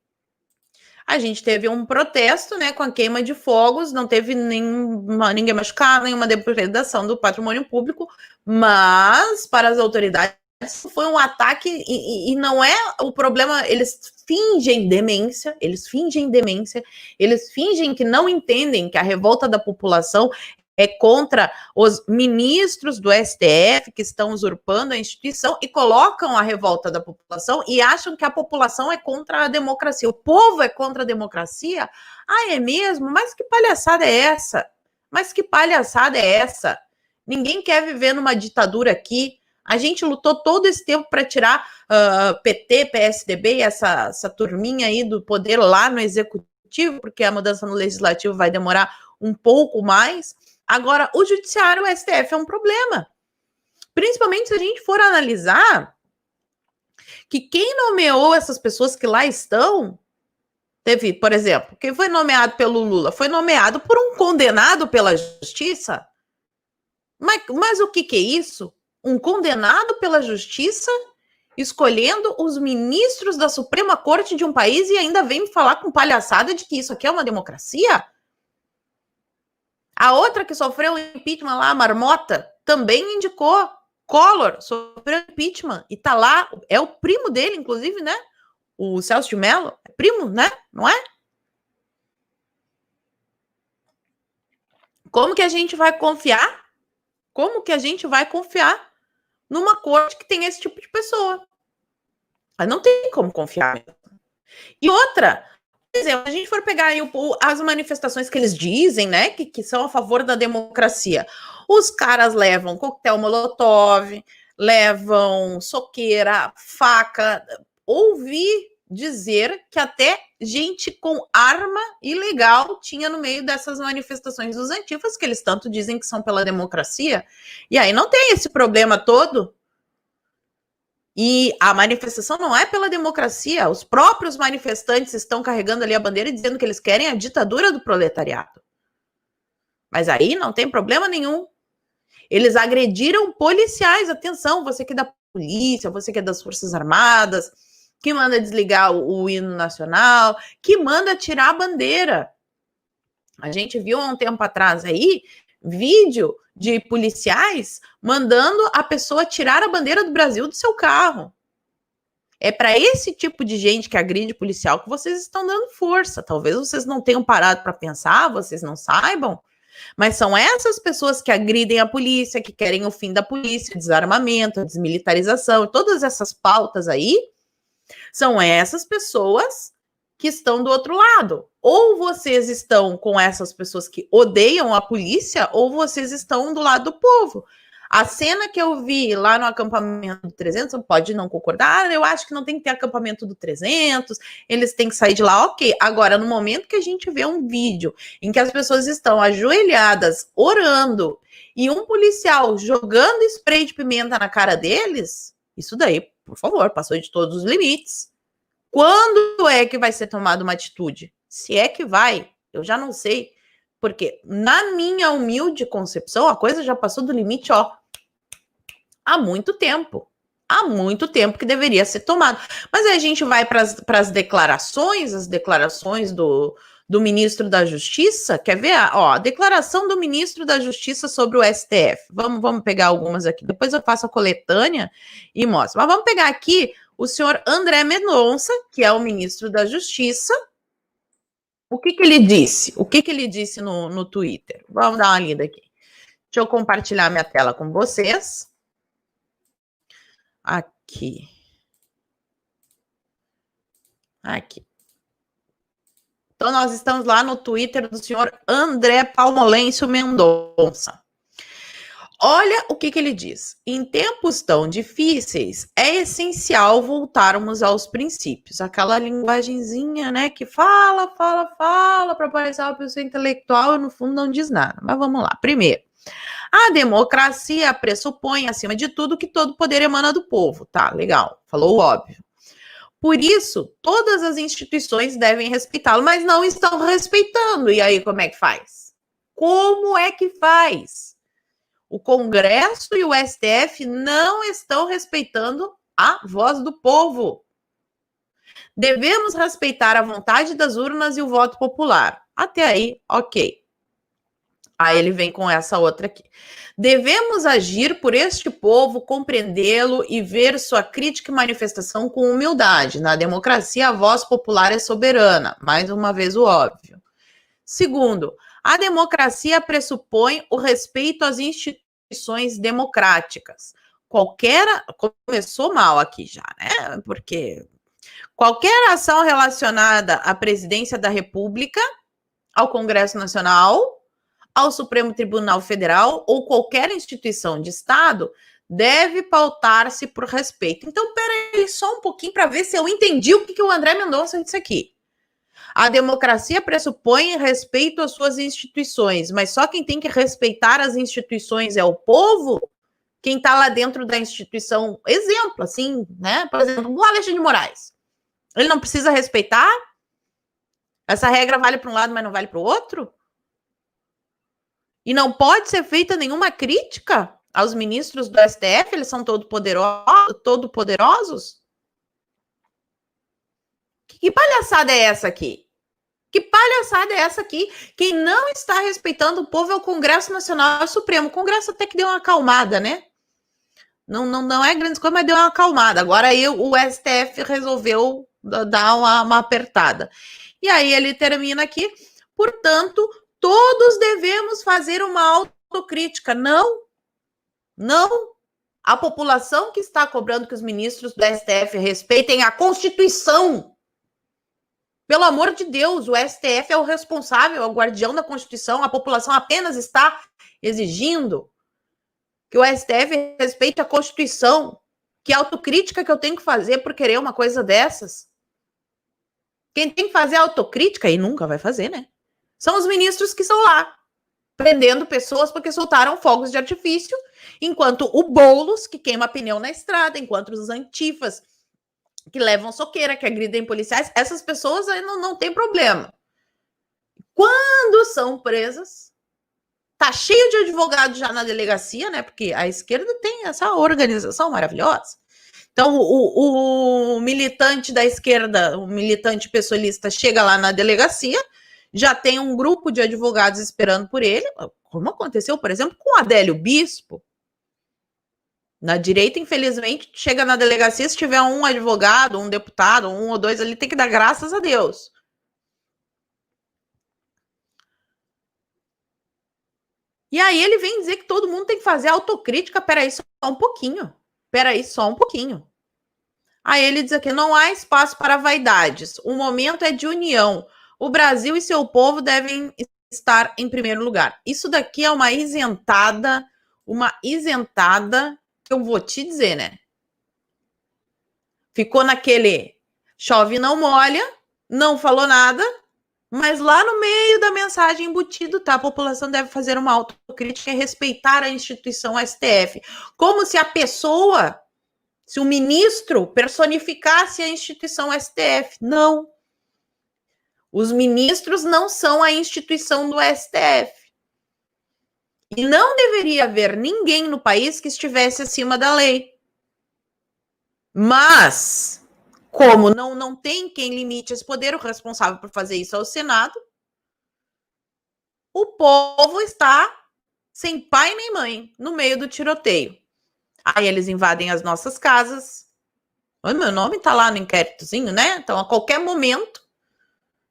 a gente teve um protesto, né, com a queima de fogos, não teve ninguém machucado, nenhuma depredação do patrimônio público, mas para as autoridades foi um ataque e não é o problema, eles fingem demência, eles fingem que não entendem que a revolta da população é contra os ministros do STF que estão usurpando a instituição e colocam a revolta da população e acham que a população é contra a democracia. O povo é contra a democracia? Ah, é mesmo? Mas que palhaçada é essa? Ninguém quer viver numa ditadura aqui. A gente lutou todo esse tempo para tirar PT, PSDB, essa turminha aí do poder lá no executivo, porque a mudança no legislativo vai demorar um pouco mais. Agora, o judiciário, o STF, é um problema. Principalmente se a gente for analisar que quem nomeou essas pessoas que lá estão, teve, por exemplo, quem foi nomeado pelo Lula, foi nomeado por um condenado pela justiça. Mas o que é isso? Um condenado pela justiça escolhendo os ministros da Suprema Corte de um país e ainda vem me falar com palhaçada de que isso aqui é uma democracia? A outra que sofreu impeachment lá, a Marmota, também indicou. Collor sofreu impeachment e tá lá, é o primo dele, inclusive, né? O Celso de Mello, é primo, né? Não é? Como que a gente vai confiar? Numa corte que tem esse tipo de pessoa? Mas não tem como confiar. E outra, por exemplo, se a gente for pegar aí as manifestações que eles dizem, né, que são a favor da democracia, os caras levam coquetel molotov, levam soqueira, faca. Ouvi dizer que até gente com arma ilegal tinha no meio dessas manifestações dos antifas, que eles tanto dizem que são pela democracia, e aí não tem esse problema todo. E a manifestação não é pela democracia, os próprios manifestantes estão carregando ali a bandeira e dizendo que eles querem a ditadura do proletariado. Mas aí não tem problema nenhum. Eles agrediram policiais, atenção, você que é da polícia, você que é das Forças Armadas, que manda desligar o hino nacional, que manda tirar a bandeira. A gente viu há um tempo atrás aí vídeo de policiais mandando a pessoa tirar a bandeira do Brasil do seu carro. É para esse tipo de gente que agride policial que vocês estão dando força. Talvez vocês não tenham parado para pensar, vocês não saibam, mas são essas pessoas que agridem a polícia, que querem o fim da polícia, desarmamento, desmilitarização, todas essas pautas aí, são essas pessoas que estão do outro lado. Ou vocês estão com essas pessoas que odeiam a polícia, ou vocês estão do lado do povo. A cena que eu vi lá no acampamento do 300, pode não concordar, eu acho que não tem que ter acampamento do 300, eles têm que sair de lá, ok. Agora, no momento que a gente vê um vídeo em que as pessoas estão ajoelhadas, orando, e um policial jogando spray de pimenta na cara deles, isso daí, por favor, passou de todos os limites. Quando é que vai ser tomada uma atitude? Se é que vai, eu já não sei. Porque, na minha humilde concepção, a coisa já passou do limite, ó, há muito tempo. Há muito tempo que deveria ser tomado. Mas aí a gente vai para as declarações, as declarações do ministro da Justiça. Quer ver? Ó, a declaração do ministro da Justiça sobre o STF. Vamos pegar algumas aqui. Depois eu faço a coletânea e mostro. Mas vamos pegar aqui o senhor André Mendonça, que é o ministro da Justiça. O que ele disse? O que ele disse no Twitter? Vamos dar uma lida aqui. Deixa eu compartilhar minha tela com vocês. Aqui. Então, nós estamos lá no Twitter do senhor André Palmolêncio Mendonça. Olha o que ele diz. Em tempos tão difíceis, é essencial voltarmos aos princípios. Aquela linguagenzinha, né, que fala para parecer uma pessoa intelectual e no fundo não diz nada. Mas vamos lá. Primeiro, a democracia pressupõe, acima de tudo, que todo poder emana do povo. Tá, legal. Falou o óbvio. Por isso, todas as instituições devem respeitá-lo, mas não estão respeitando. E aí, como é que faz? Como é que faz? O Congresso e o STF não estão respeitando a voz do povo. Devemos respeitar a vontade das urnas e o voto popular. Até aí, ok. Aí ele vem com essa outra aqui. Devemos agir por este povo, compreendê-lo e ver sua crítica e manifestação com humildade. Na democracia, a voz popular é soberana. Mais uma vez o óbvio. Segundo, a democracia pressupõe o respeito às instituições democráticas. Começou mal aqui já, né? Porque qualquer ação relacionada à presidência da República, ao Congresso Nacional, ao Supremo Tribunal Federal ou qualquer instituição de Estado deve pautar-se por respeito. Então, peraí só um pouquinho para ver se eu entendi o que o André Mendonça disse aqui. A democracia pressupõe respeito às suas instituições, mas só quem tem que respeitar as instituições é o povo? Quem está lá dentro da instituição, exemplo, assim, né? Por exemplo, o Alexandre de Moraes. Ele não precisa respeitar? Essa regra vale para um lado, mas não vale para o outro? E não pode ser feita nenhuma crítica aos ministros do STF? Eles são todo-poderosos? Que palhaçada é essa aqui? Que palhaçada é essa aqui? Quem não está respeitando o povo é o Congresso Nacional e o Supremo. O Congresso até que deu uma acalmada, né? Não é grande coisa, mas deu uma acalmada. Agora aí o STF resolveu dar uma apertada. E aí ele termina aqui. Portanto, todos devemos fazer uma autocrítica. Não. A população que está cobrando que os ministros do STF respeitem a Constituição. Pelo amor de Deus, o STF é o responsável, é o guardião da Constituição. A população apenas está exigindo que o STF respeite a Constituição. Que autocrítica que eu tenho que fazer por querer uma coisa dessas? Quem tem que fazer autocrítica, e nunca vai fazer, né? São os ministros que estão lá, prendendo pessoas porque soltaram fogos de artifício, enquanto o Boulos, que queima pneu na estrada, enquanto os antifas, que levam soqueira, que agridem policiais, essas pessoas aí não tem problema. Quando são presas, tá cheio de advogados já na delegacia, né? Porque a esquerda tem essa organização maravilhosa. Então, o militante da esquerda, o militante pessoalista, chega lá na delegacia, já tem um grupo de advogados esperando por ele, como aconteceu, por exemplo, com o Adélio Bispo. Na direita, infelizmente, chega na delegacia, se tiver um advogado, um deputado, um ou dois ali, tem que dar graças a Deus. E aí ele vem dizer que todo mundo tem que fazer autocrítica. Peraí, só um pouquinho. Peraí, só um pouquinho. Aí ele diz aqui, não há espaço para vaidades. O momento é de união. O Brasil e seu povo devem estar em primeiro lugar. Isso daqui é uma isentada que eu vou te dizer, né? Ficou naquele chove não molha, não falou nada, mas lá no meio da mensagem embutido, tá? A população deve fazer uma autocrítica e respeitar a instituição STF. Como se a pessoa, se o ministro personificasse a instituição STF. Não. Os ministros não são a instituição do STF. E não deveria haver ninguém no país que estivesse acima da lei. Mas, como não tem quem limite esse poder, o responsável por fazer isso é o Senado, o povo está sem pai nem mãe no meio do tiroteio. Aí eles invadem as nossas casas. O meu nome está lá no inquéritozinho, né? Então, a qualquer momento,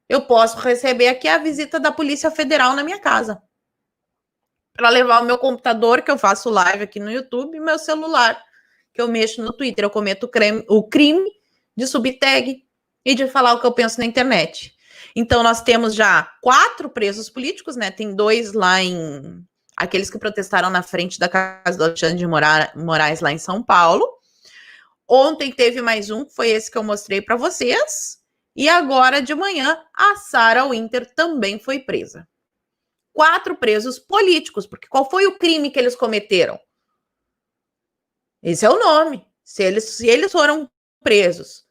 eu posso receber aqui a visita da Polícia Federal na minha casa. Para levar o meu computador, que eu faço live aqui no YouTube, e meu celular, que eu mexo no Twitter. Eu cometo o crime de subir tag e de falar o que eu penso na internet. Então, nós temos já 4 presos políticos, né? Tem 2 lá em... Aqueles que protestaram na frente da casa do Alexandre de Moraes, lá em São Paulo. Ontem teve mais um, que foi esse que eu mostrei para vocês. E agora, de manhã, a Sarah Winter também foi presa. 4 presos políticos, porque qual foi o crime que eles cometeram? Esse é o nome. Se eles foram presos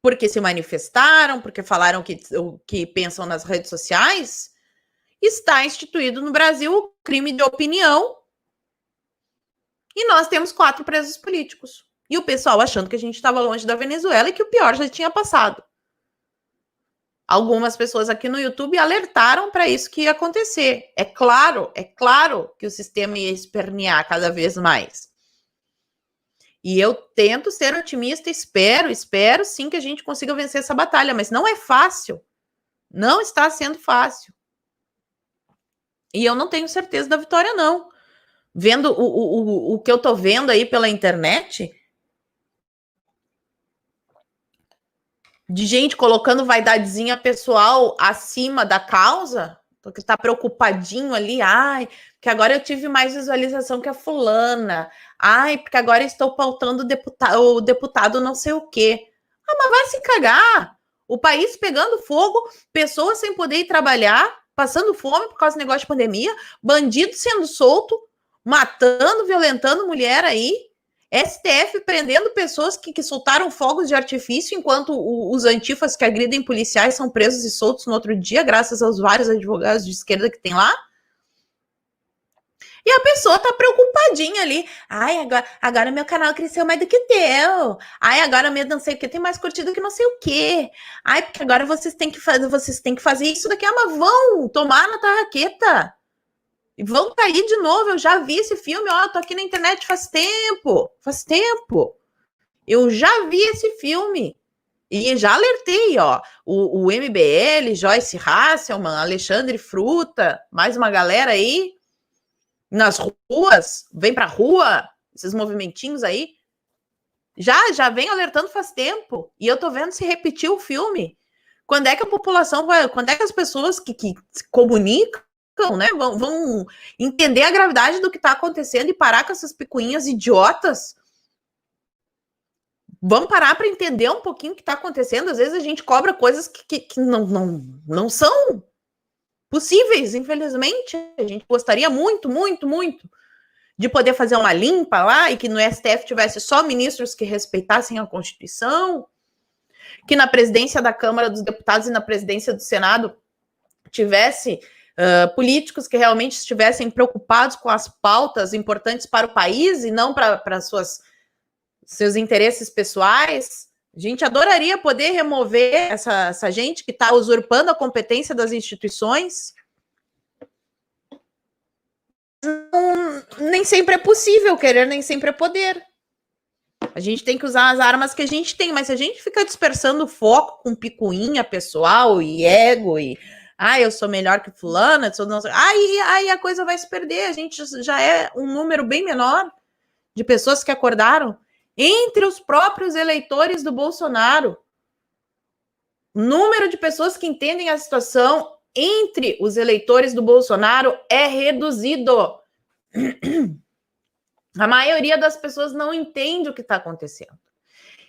porque se manifestaram, porque falaram o que pensam nas redes sociais, está instituído no Brasil o crime de opinião e nós temos 4 presos políticos. E o pessoal achando que a gente estava longe da Venezuela e que o pior já tinha passado. Algumas pessoas aqui no YouTube alertaram para isso que ia acontecer. É claro que o sistema ia espernear cada vez mais. E eu tento ser otimista, espero sim que a gente consiga vencer essa batalha, mas não é fácil. Não está sendo fácil. E eu não tenho certeza da vitória, não. Vendo o que eu tô vendo aí pela internet, de gente colocando vaidadezinha pessoal acima da causa, porque tá preocupadinho ali, ai, porque agora eu tive mais visualização que a fulana, ai, porque agora estou pautando o deputado não sei o quê. Ah, mas vai se cagar! O país pegando fogo, pessoas sem poder ir trabalhar, passando fome por causa do negócio de pandemia, bandido sendo solto, matando, violentando mulher aí, STF prendendo pessoas que soltaram fogos de artifício, enquanto os antifas que agridem policiais são presos e soltos no outro dia, graças aos vários advogados de esquerda que tem lá. E a pessoa tá preocupadinha ali. Ai, agora meu canal cresceu mais do que o teu. Ai, agora meu não sei o que tem mais curtido que não sei o que. Ai, porque agora vocês têm que fazer isso daqui. Ah, mas vão tomar na tarraqueta. E vão cair de novo. Eu já vi esse filme, ó, eu tô aqui na internet faz tempo. Eu já vi esse filme. E já alertei, ó, o MBL, Joyce Hasselman, Alexandre Fruta, mais uma galera aí, nas ruas, vem pra rua, esses movimentinhos aí, já vem alertando faz tempo, e eu tô vendo se repetir o filme. Quando é que a população vai, quando é que as pessoas que se comunicam, né, vão entender a gravidade do que tá acontecendo e parar com essas picuinhas idiotas? Vamos parar para entender um pouquinho o que tá acontecendo. Às vezes a gente cobra coisas que não são possíveis, infelizmente. A gente gostaria muito de poder fazer uma limpa lá e que no STF tivesse só ministros que respeitassem a Constituição, que na presidência da Câmara dos Deputados e na presidência do Senado tivesse políticos que realmente estivessem preocupados com as pautas importantes para o país e não para seus interesses pessoais. A gente adoraria poder remover essa gente que está usurpando a competência das instituições. nem sempre é possível, querer nem sempre é poder. A gente tem que usar as armas que a gente tem, mas se a gente fica dispersando foco com picuinha pessoal e ego e eu sou melhor que fulana, aí a coisa vai se perder. A gente já é um número bem menor de pessoas que acordaram entre os próprios eleitores do Bolsonaro. O número de pessoas que entendem a situação entre os eleitores do Bolsonaro é reduzido. A maioria das pessoas não entende o que está acontecendo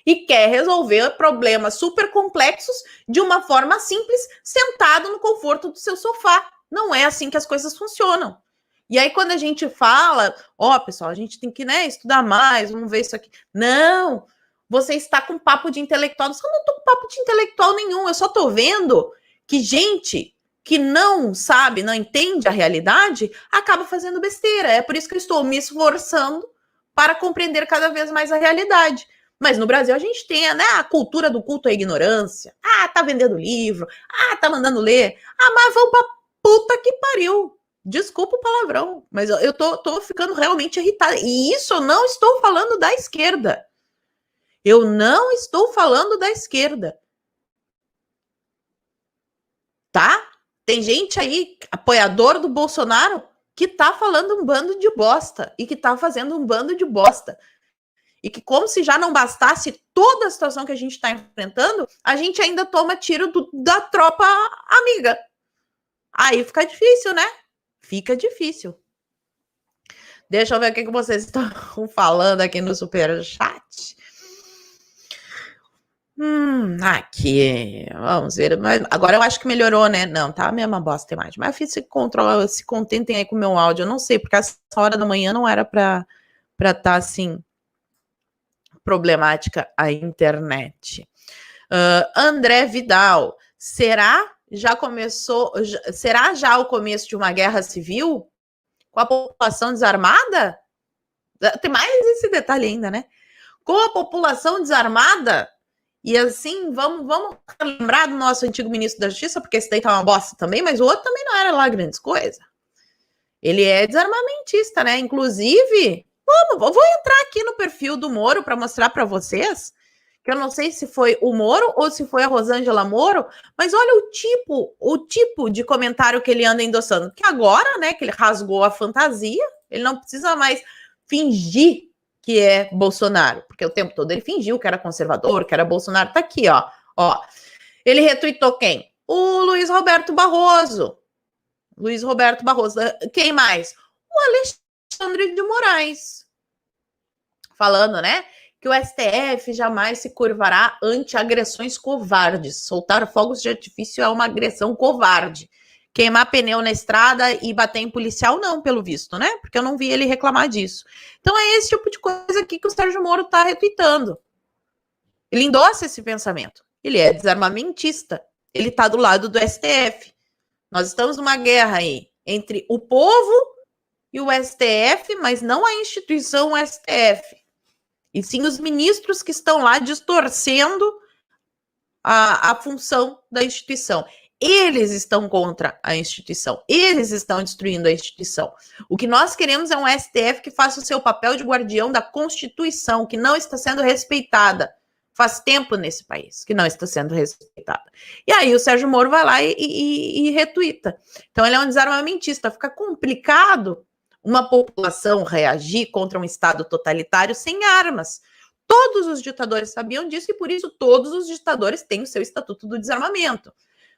e quer resolver problemas super complexos de uma forma simples, sentado no conforto do seu sofá. Não é assim que as coisas funcionam. E aí, quando a gente fala, pessoal, a gente tem que estudar mais, vamos ver isso aqui. Não, você está com papo de intelectual. Eu não estou com papo de intelectual nenhum, eu só estou vendo que gente que não sabe, não entende a realidade, acaba fazendo besteira. É por isso que eu estou me esforçando para compreender cada vez mais a realidade. Mas no Brasil a gente tem a cultura do culto à ignorância. Tá vendendo livro. Tá mandando ler. Mas vão pra puta que pariu. Desculpa o palavrão, mas eu tô ficando realmente irritada. E isso eu não estou falando da esquerda. Eu não estou falando da esquerda. Tá? Tem gente aí, apoiador do Bolsonaro, que tá falando um bando de bosta e que tá fazendo um bando de bosta. E que, como se já não bastasse toda a situação que a gente está enfrentando, a gente ainda toma tiro da tropa amiga. Aí fica difícil, né? Fica difícil. Deixa eu ver o que vocês estão falando aqui no Superchat. Aqui, vamos ver. Mas agora eu acho que melhorou, né? Não, tá a mesma bosta a imagem. Mas se contentem aí com o meu áudio. Eu não sei, porque essa hora da manhã não era pra tá assim problemática a internet. André Vidal, será já o começo de uma guerra civil com a população desarmada? Tem mais esse detalhe ainda, né? Com a população desarmada, e assim, vamos lembrar do nosso antigo ministro da Justiça, porque esse daí tá uma bosta também, mas o outro também não era lá grandes coisas. Ele é desarmamentista, né? Inclusive, vou entrar aqui no perfil do Moro para mostrar para vocês, que eu não sei se foi o Moro ou se foi a Rosângela Moro, mas olha o tipo de comentário que ele anda endossando. Que agora, né, que ele rasgou a fantasia, ele não precisa mais fingir que é Bolsonaro, porque o tempo todo ele fingiu que era conservador, que era Bolsonaro. Tá aqui, ó. Ele retweetou quem? O Luiz Roberto Barroso. Quem mais? O Alexandre de Moraes. Falando, né, que o STF jamais se curvará ante agressões covardes. Soltar fogos de artifício é uma agressão covarde. Queimar pneu na estrada e bater em policial, não, pelo visto, né? Porque eu não vi ele reclamar disso. Então é esse tipo de coisa aqui que o Sérgio Moro tá retweetando. Ele endossa esse pensamento. Ele é desarmamentista. Ele tá do lado do STF. Nós estamos numa guerra aí entre o povo e o STF, mas não a instituição STF. E sim os ministros que estão lá distorcendo a função da instituição. Eles estão contra a instituição. Eles estão destruindo a instituição. O que nós queremos é um STF que faça o seu papel de guardião da Constituição, que não está sendo respeitada. Faz tempo nesse país que não está sendo respeitada. E aí o Sérgio Moro vai lá e retuita. Então ele é um desarmamentista. Fica complicado uma população reagir contra um Estado totalitário sem armas. Todos os ditadores sabiam disso e por isso todos os ditadores têm o seu Estatuto do Desarmamento.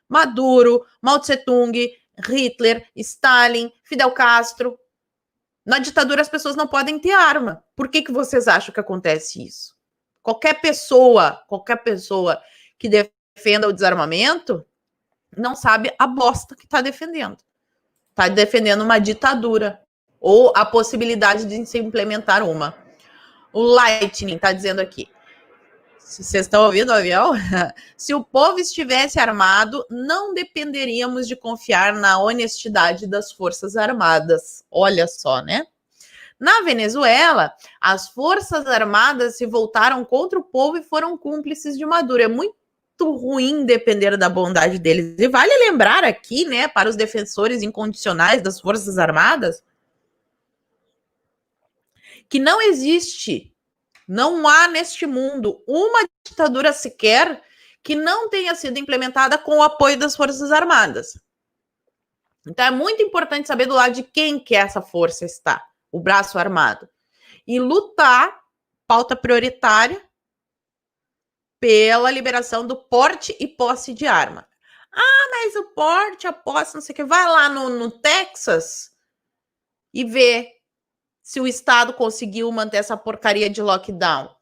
Maduro, Mao Tse-tung, Hitler, Stalin, Fidel Castro. Na ditadura as pessoas não podem ter arma. Por que vocês acham que acontece isso? Qualquer pessoa que defenda o desarmamento não sabe a bosta que está defendendo. Está defendendo uma ditadura ou a possibilidade de se implementar uma. O Lightning está dizendo aqui. Vocês estão ouvindo o avião? Se o povo estivesse armado, não dependeríamos de confiar na honestidade das Forças Armadas. Olha só, né? Na Venezuela, as Forças Armadas se voltaram contra o povo e foram cúmplices de Maduro. É muito ruim depender da bondade deles. E vale lembrar aqui, né, para os defensores incondicionais das Forças Armadas, que não existe, não há neste mundo uma ditadura sequer que não tenha sido implementada com o apoio das Forças Armadas. Então é muito importante saber do lado de quem que essa força está, o braço armado. E lutar, pauta prioritária, pela liberação do porte e posse de arma. Ah, mas o porte, a posse, não sei o que. Vai lá no Texas e vê se o Estado conseguiu manter essa porcaria de lockdown.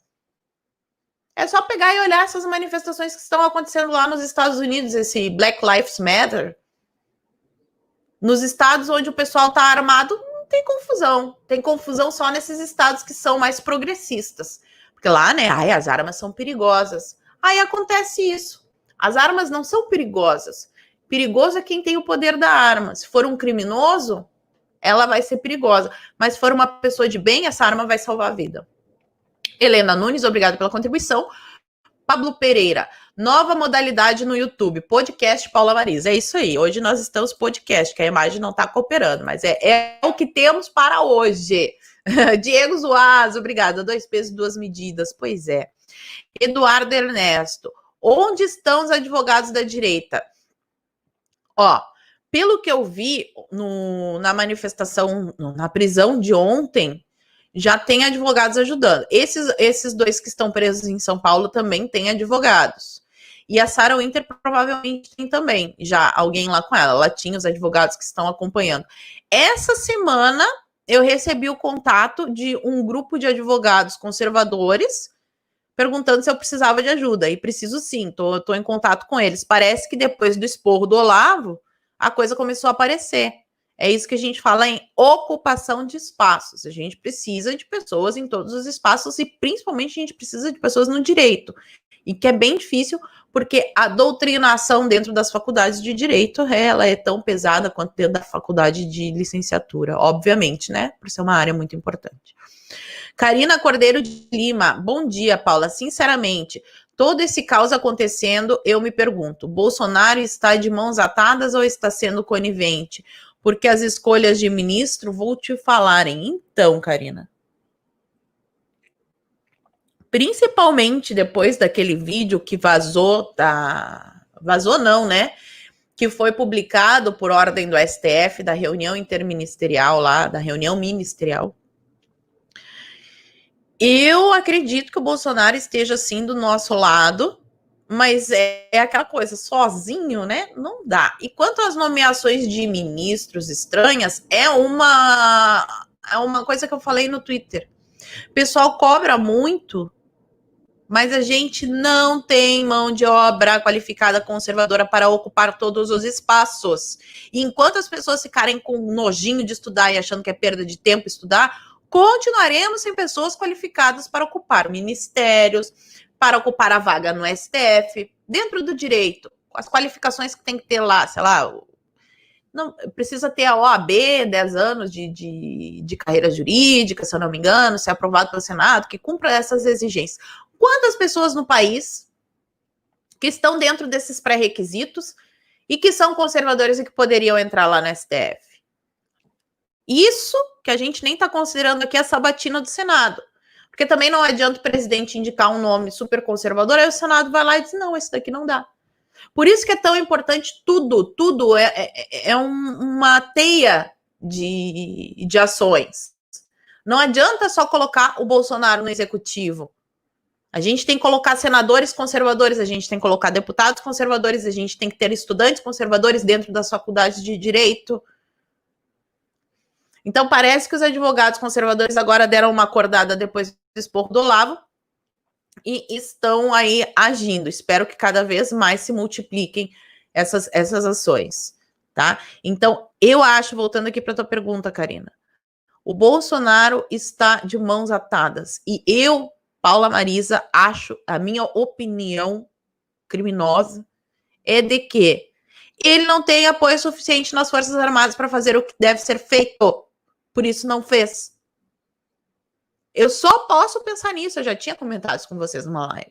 É só pegar e olhar essas manifestações que estão acontecendo lá nos Estados Unidos, esse Black Lives Matter. Nos estados onde o pessoal está armado, não tem confusão. Tem confusão só nesses estados que são mais progressistas. Porque lá, né, as armas são perigosas. Aí acontece isso. As armas não são perigosas. Perigoso é quem tem o poder da arma. Se for um criminoso, ela vai ser perigosa. Mas se for uma pessoa de bem, essa arma vai salvar a vida. Helena Nunes, obrigado pela contribuição. Pablo Pereira, nova modalidade no YouTube, podcast Paula Marisa. É isso aí, hoje nós estamos podcast, que a imagem não está cooperando, mas é o que temos para hoje. Diego Zuaz, obrigada, 2 pesos, 2 medidas, pois é. Eduardo Ernesto, onde estão os advogados da direita? Ó, pelo que eu vi na manifestação, na prisão de ontem, já tem advogados ajudando. Esses 2 que estão presos em São Paulo também têm advogados. E a Sarah Winter provavelmente tem também já alguém lá com ela. Ela tinha os advogados que estão acompanhando. Essa semana eu recebi o contato de um grupo de advogados conservadores perguntando se eu precisava de ajuda. E preciso sim, tô em contato com eles. Parece que depois do esporro do Olavo, a coisa começou a aparecer. É isso que a gente fala em ocupação de espaços. A gente precisa de pessoas em todos os espaços e principalmente a gente precisa de pessoas no direito. E que é bem difícil porque a doutrinação dentro das faculdades de direito, ela é tão pesada quanto dentro da faculdade de licenciatura, obviamente, né? Por ser uma área muito importante. Karina Cordeiro de Lima, bom dia, Paula. Sinceramente, todo esse caos acontecendo, eu me pergunto, Bolsonaro está de mãos atadas ou está sendo conivente? Porque as escolhas de ministro, vou te falarem. Então, Karina, principalmente depois daquele vídeo que vazou, vazou não, né? Que foi publicado por ordem do STF, da reunião interministerial lá, da reunião ministerial. Eu acredito que o Bolsonaro esteja, sim, do nosso lado, mas é aquela coisa, sozinho, né? Não dá. E quanto às nomeações de ministros estranhas, é uma coisa que eu falei no Twitter. O pessoal cobra muito, mas a gente não tem mão de obra qualificada conservadora para ocupar todos os espaços. E enquanto as pessoas ficarem com nojinho de estudar e achando que é perda de tempo estudar, continuaremos sem pessoas qualificadas para ocupar ministérios, para ocupar a vaga no STF, dentro do direito, as qualificações que tem que ter lá, sei lá, não, precisa ter a OAB, 10 anos de carreira jurídica, se eu não me engano, ser aprovado pelo Senado, que cumpra essas exigências. Quantas pessoas no país que estão dentro desses pré-requisitos e que são conservadores e que poderiam entrar lá no STF? Isso que a gente nem está considerando aqui a sabatina do Senado. Porque também não adianta o presidente indicar um nome super conservador, aí o Senado vai lá e diz, não, esse daqui não dá. Por isso que é tão importante tudo é uma teia de ações. Não adianta só colocar o Bolsonaro no executivo. A gente tem que colocar senadores conservadores, a gente tem que colocar deputados conservadores, a gente tem que ter estudantes conservadores dentro das faculdades de direito. Então, parece que os advogados conservadores agora deram uma acordada depois do esporro do Olavo e estão aí agindo. Espero que cada vez mais se multipliquem essas ações, tá? Então, eu acho, voltando aqui para a tua pergunta, Karina, o Bolsonaro está de mãos atadas. E eu, Paula Marisa, acho, a minha opinião criminosa é de que ele não tem apoio suficiente nas Forças Armadas para fazer o que deve ser feito. Por isso não fez. Eu só posso pensar nisso. Eu já tinha comentado isso com vocês numa live.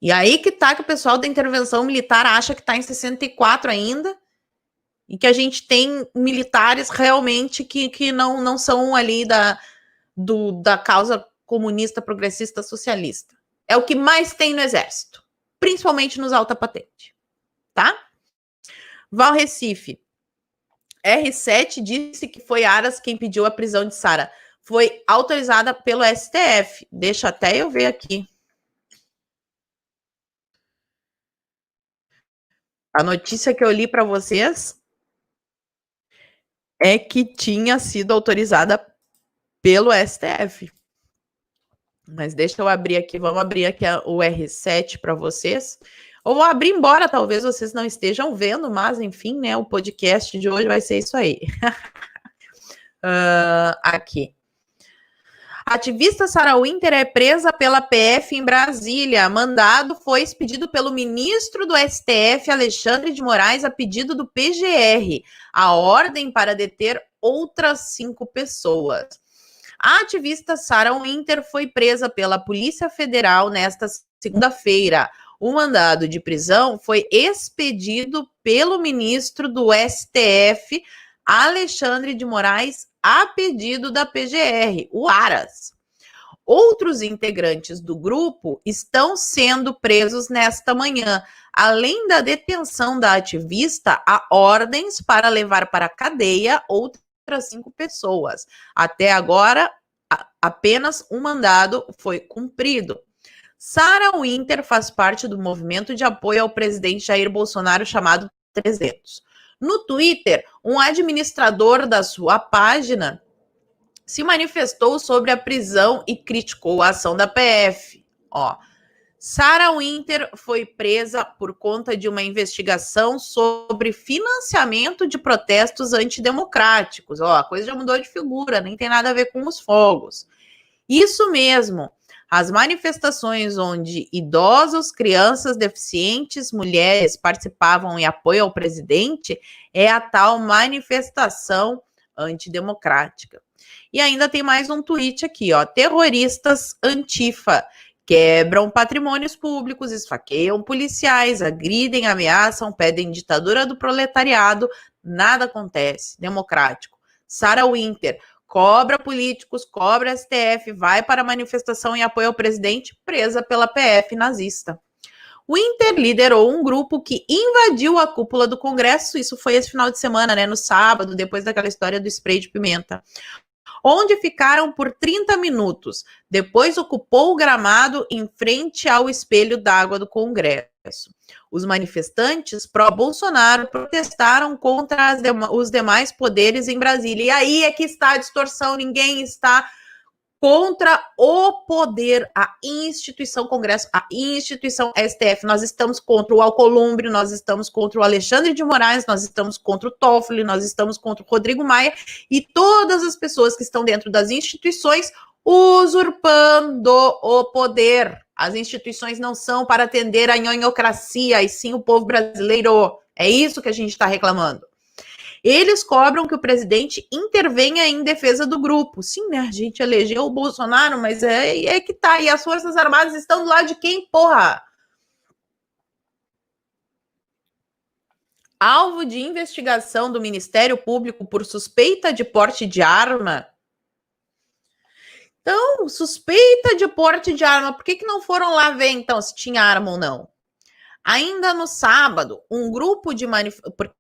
E aí que tá que o pessoal da intervenção militar acha que tá em 64 ainda e que a gente tem militares realmente que não são ali da causa comunista, progressista, socialista. É o que mais tem no Exército, principalmente nos alta patente, tá? Val Recife. R7 disse que foi Aras quem pediu a prisão de Sara. Foi autorizada pelo STF. Deixa até eu ver aqui. A notícia que eu li para vocês é que tinha sido autorizada pelo STF. Mas deixa eu abrir aqui, vamos abrir aqui o R7 para vocês. Ou vou abrir embora, talvez vocês não estejam vendo, mas enfim, né, o podcast de hoje vai ser isso aí. Aqui. Ativista Sarah Winter é presa pela PF em Brasília. Mandado foi expedido pelo ministro do STF, Alexandre de Moraes, a pedido do PGR. A ordem para deter outras 5 pessoas. A ativista Sarah Winter foi presa pela Polícia Federal nesta segunda-feira. O mandado de prisão foi expedido pelo ministro do STF, Alexandre de Moraes, a pedido da PGR, o Aras. Outros integrantes do grupo estão sendo presos nesta manhã. Além da detenção da ativista, há ordens para levar para a cadeia outras 5 pessoas. Até agora, apenas um mandado foi cumprido. Sarah Winter faz parte do movimento de apoio ao presidente Jair Bolsonaro chamado 300. No Twitter, um administrador da sua página se manifestou sobre a prisão e criticou a ação da PF. Sarah Winter foi presa por conta de uma investigação sobre financiamento de protestos antidemocráticos. A coisa já mudou de figura, nem tem nada a ver com os fogos. Isso mesmo. As manifestações onde idosos, crianças, deficientes, mulheres participavam em apoio ao presidente é a tal manifestação antidemocrática. E ainda tem mais um tweet aqui, terroristas Antifa quebram patrimônios públicos, esfaqueiam policiais, agridem, ameaçam, pedem ditadura do proletariado, nada acontece. Democrático. Sarah Winter cobra políticos, cobra STF, vai para a manifestação em apoio ao presidente, presa pela PF nazista. Winter liderou um grupo que invadiu a cúpula do Congresso, isso foi esse final de semana, né, no sábado, depois daquela história do spray de pimenta, onde ficaram por 30 minutos. Depois ocupou o gramado em frente ao espelho d'água do Congresso. Os manifestantes pró-Bolsonaro protestaram contra os demais poderes em Brasília. E aí é que está a distorção, ninguém está contra o poder, a instituição Congresso, a instituição STF. Nós estamos contra o Alcolumbre, nós estamos contra o Alexandre de Moraes, nós estamos contra o Toffoli, nós estamos contra o Rodrigo Maia e todas as pessoas que estão dentro das instituições usurpando o poder. As instituições não são para atender a nhonhocracia, e sim o povo brasileiro. É isso que a gente está reclamando. Eles cobram que o presidente intervenha em defesa do grupo. Sim, né? A gente elegeu o Bolsonaro, mas é que tá. E as Forças Armadas estão do lado de quem, porra? Alvo de investigação do Ministério Público por suspeita de porte de arma. Então, suspeita de porte de arma. Por que não foram lá ver, então, se tinha arma ou não? Ainda no sábado, um grupo de manifestantes...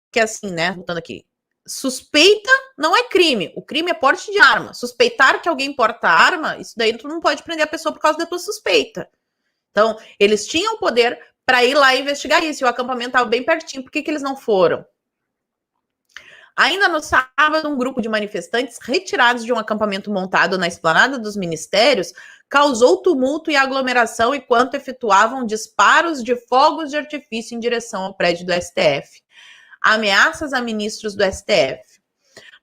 Porque assim, né, voltando aqui, suspeita não é crime, o crime é porte de arma. Suspeitar que alguém porta arma, isso daí tu não pode prender a pessoa por causa da tua suspeita. Então, eles tinham poder para ir lá investigar isso, e o acampamento estava bem pertinho, por que eles não foram? Ainda no sábado, um grupo de manifestantes retirados de um acampamento montado na esplanada dos ministérios causou tumulto e aglomeração enquanto efetuavam disparos de fogos de artifício em direção ao prédio do STF. Ameaças a ministros do STF.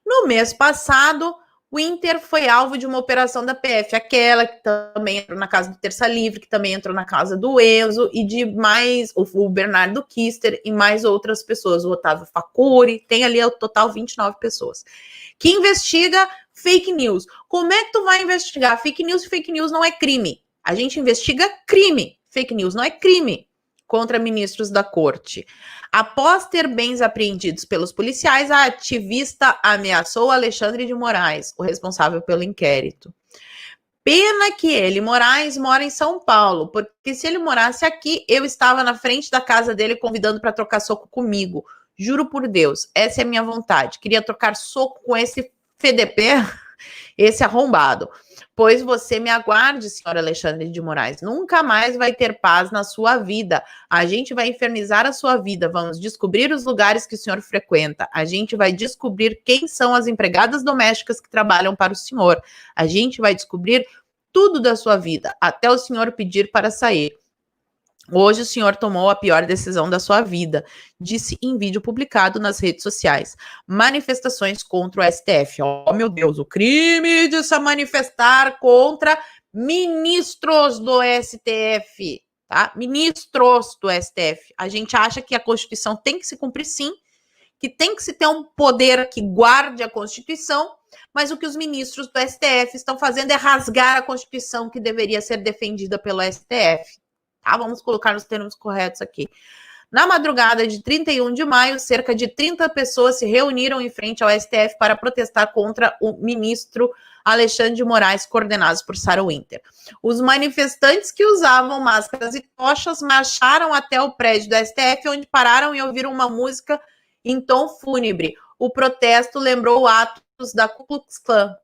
No mês passado, Winter foi alvo de uma operação da PF, aquela que também entrou na casa do Terça Livre, que também entrou na casa do Enzo e de mais o Bernardo Kister e mais outras pessoas, o Otávio Facuri, tem ali ao total 29 pessoas, que investiga fake news. Como é que tu vai investigar fake news? Fake news não é crime. A gente investiga crime. Fake news não é crime. contra ministros da corte. Após ter bens apreendidos pelos policiais, a ativista ameaçou Alexandre de Moraes, o responsável pelo inquérito. Pena que ele, Moraes, mora em São Paulo, porque se ele morasse aqui, eu estava na frente da casa dele convidando para trocar soco comigo. Juro por Deus, essa é a minha vontade. Queria trocar soco com esse FDP, esse arrombado. Pois você me aguarde, senhor Alexandre de Moraes. Nunca mais vai ter paz na sua vida. A gente vai infernizar a sua vida. Vamos descobrir os lugares que o senhor frequenta. A gente vai descobrir quem são as empregadas domésticas que trabalham para o senhor. A gente vai descobrir tudo da sua vida, até o senhor pedir para sair. Hoje o senhor tomou a pior decisão da sua vida, disse em vídeo publicado nas redes sociais. Manifestações contra o STF. Oh, meu Deus, o crime de se manifestar contra ministros do STF, tá? Ministros do STF. A gente acha que a Constituição tem que se cumprir, sim, que tem que se ter um poder que guarde a Constituição, mas o que os ministros do STF estão fazendo é rasgar a Constituição que deveria ser defendida pelo STF. Tá, vamos colocar nos termos corretos aqui. Na madrugada de 31 de maio, cerca de 30 pessoas se reuniram em frente ao STF para protestar contra o ministro Alexandre de Moraes, coordenados por Sarah Winter. Os manifestantes que usavam máscaras e tochas marcharam até o prédio do STF, onde pararam e ouviram uma música em tom fúnebre. O protesto lembrou atos da Ku Klux Klan.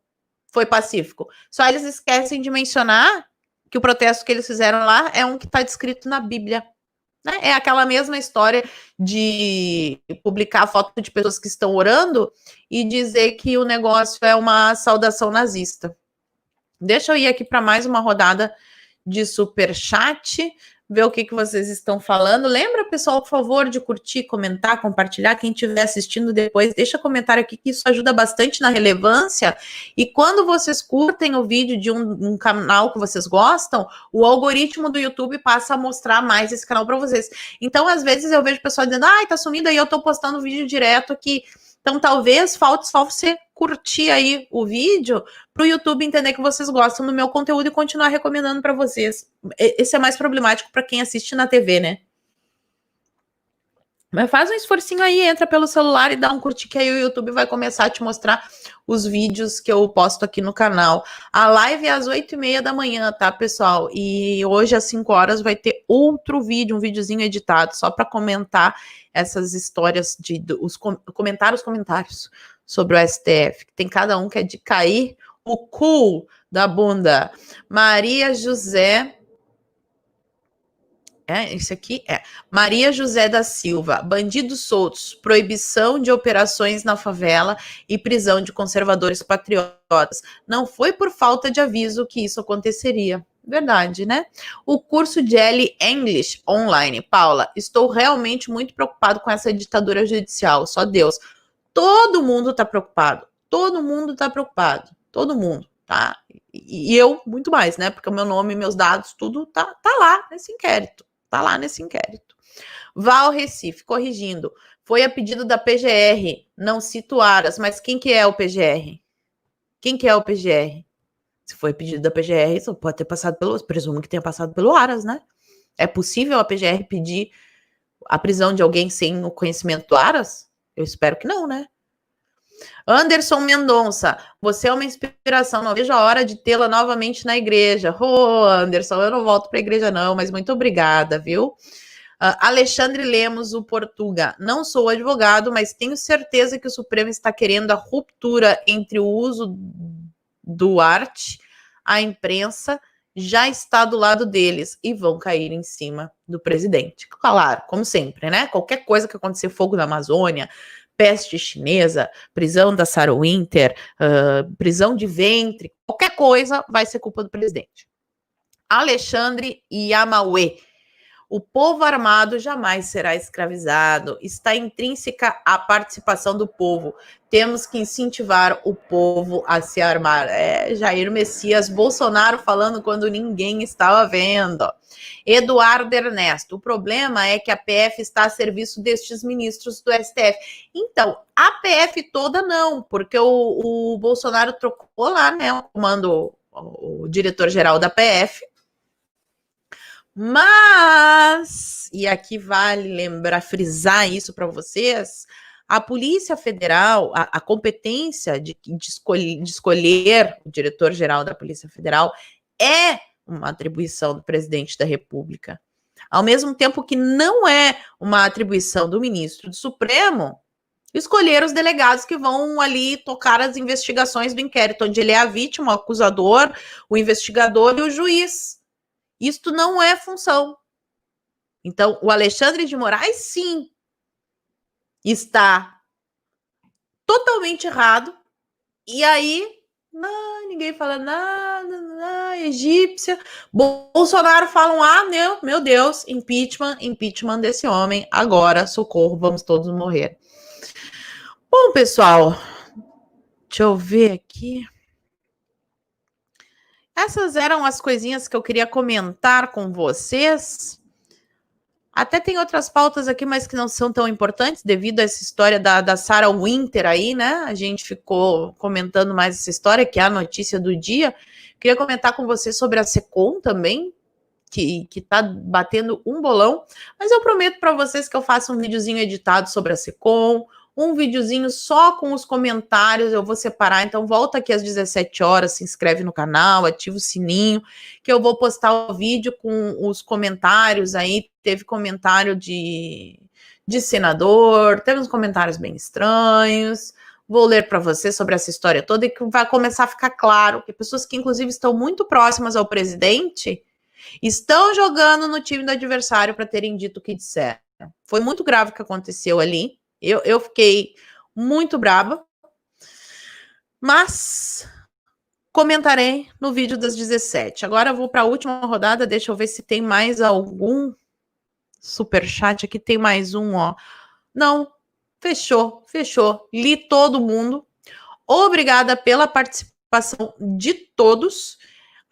Foi pacífico. Só eles esquecem de mencionar que o protesto que eles fizeram lá é um que está descrito na Bíblia. Né? É aquela mesma história de publicar foto de pessoas que estão orando e dizer que o negócio é uma saudação nazista. Deixa eu ir aqui para mais uma rodada de superchat, ver o que vocês estão falando. Lembra, pessoal, por favor, de curtir, comentar, compartilhar. Quem estiver assistindo depois, deixa comentário aqui, que isso ajuda bastante na relevância. E quando vocês curtem o vídeo de um canal que vocês gostam, o algoritmo do YouTube passa a mostrar mais esse canal para vocês. Então, às vezes, eu vejo o pessoal dizendo, ai, tá sumindo aí, eu tô postando vídeo direto aqui. Então, talvez falte só você curtir aí o vídeo para o YouTube entender que vocês gostam do meu conteúdo e continuar recomendando para vocês. Esse é mais problemático para quem assiste na TV, né? Mas faz um esforcinho aí, entra pelo celular e dá um curtir, que aí o YouTube vai começar a te mostrar os vídeos que eu posto aqui no canal. A live é às 8h30 da manhã, tá, pessoal? E hoje às 5 horas vai ter outro vídeo, um videozinho editado, só para comentar essas histórias, os comentários sobre o STF, que tem cada um que é de cair o cu da bunda. Maria José... esse aqui é Maria José da Silva. Bandidos soltos, proibição de operações na favela e prisão de conservadores patriotas. Não foi por falta de aviso que isso aconteceria. Verdade, né? O curso de L English online. Paula, estou realmente muito preocupado com essa ditadura judicial. Só Deus. Todo mundo tá preocupado. Todo mundo tá preocupado. Todo mundo, tá? E eu, muito mais, né? Porque o meu nome, meus dados, tudo tá lá nesse inquérito. Tá lá nesse inquérito. Val Recife, corrigindo. Foi a pedido da PGR. Não cito Aras, mas quem que é o PGR? Quem que é o PGR? Se foi pedido da PGR, isso pode ter passado pelo... Presumo que tenha passado pelo Aras, né? É possível a PGR pedir a prisão de alguém sem o conhecimento do Aras? Eu espero que não, né? Anderson Mendonça, você é uma inspiração, não vejo a hora de tê-la novamente na igreja. Ô, Anderson, eu não volto para a igreja não, mas muito obrigada, viu? Alexandre Lemos, o Portuga, não sou advogado, mas tenho certeza que o Supremo está querendo a ruptura entre o uso do arte, a imprensa já está do lado deles e vão cair em cima do presidente. Claro, como sempre, né? Qualquer coisa que acontecer, fogo na Amazônia, peste chinesa, prisão da Sarah Winter, prisão de ventre, qualquer coisa vai ser culpa do presidente. Alexandre Yamauê. O povo armado jamais será escravizado. Está intrínseca a participação do povo. Temos que incentivar o povo a se armar. Jair Messias Bolsonaro falando quando ninguém estava vendo. Eduardo Ernesto. O problema é que a PF está a serviço destes ministros do STF. Então, a PF toda não, porque o Bolsonaro trocou lá, né, o comando, o diretor-geral da PF, Mas, e aqui vale lembrar, frisar isso para vocês, a Polícia Federal, a competência de escolher o diretor-geral da Polícia Federal é uma atribuição do presidente da República. Ao mesmo tempo que não é uma atribuição do ministro do Supremo escolher os delegados que vão ali tocar as investigações do inquérito, onde ele é a vítima, o acusador, o investigador e o juiz. Isto não é função. Então, o Alexandre de Moraes, sim, está totalmente errado. E aí, ninguém fala nada, egípcia. Bolsonaro falam, meu Deus, impeachment desse homem. Agora, socorro, vamos todos morrer. Bom, pessoal, deixa eu ver aqui. Essas eram as coisinhas que eu queria comentar com vocês. Até tem outras pautas aqui, mas que não são tão importantes, devido a essa história da Sarah Winter aí, né? A gente ficou comentando mais essa história, que é a notícia do dia. Queria comentar com vocês sobre a Secom também, que tá batendo um bolão. Mas eu prometo para vocês que eu faço um videozinho editado sobre a Secom, um videozinho só com os comentários, eu vou separar, então volta aqui às 17 horas, se inscreve no canal, ativa o sininho, que eu vou postar o vídeo com os comentários aí, teve comentário de senador, teve uns comentários bem estranhos, vou ler para você sobre essa história toda e que vai começar a ficar claro que pessoas que inclusive estão muito próximas ao presidente estão jogando no time do adversário para terem dito o que disseram. Foi muito grave o que aconteceu ali. Eu fiquei muito brava, mas comentarei no vídeo das 17. Agora eu vou para a última rodada, deixa eu ver se tem mais algum superchat aqui, tem mais um, ó. Não, fechou. Li todo mundo. Obrigada pela participação de todos.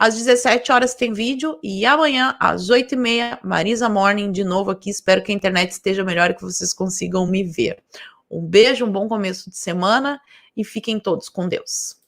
Às 17 horas tem vídeo e amanhã, às 8h30, Marisa Morning, de novo aqui. Espero que a internet esteja melhor e que vocês consigam me ver. Um beijo, um bom começo de semana e fiquem todos com Deus.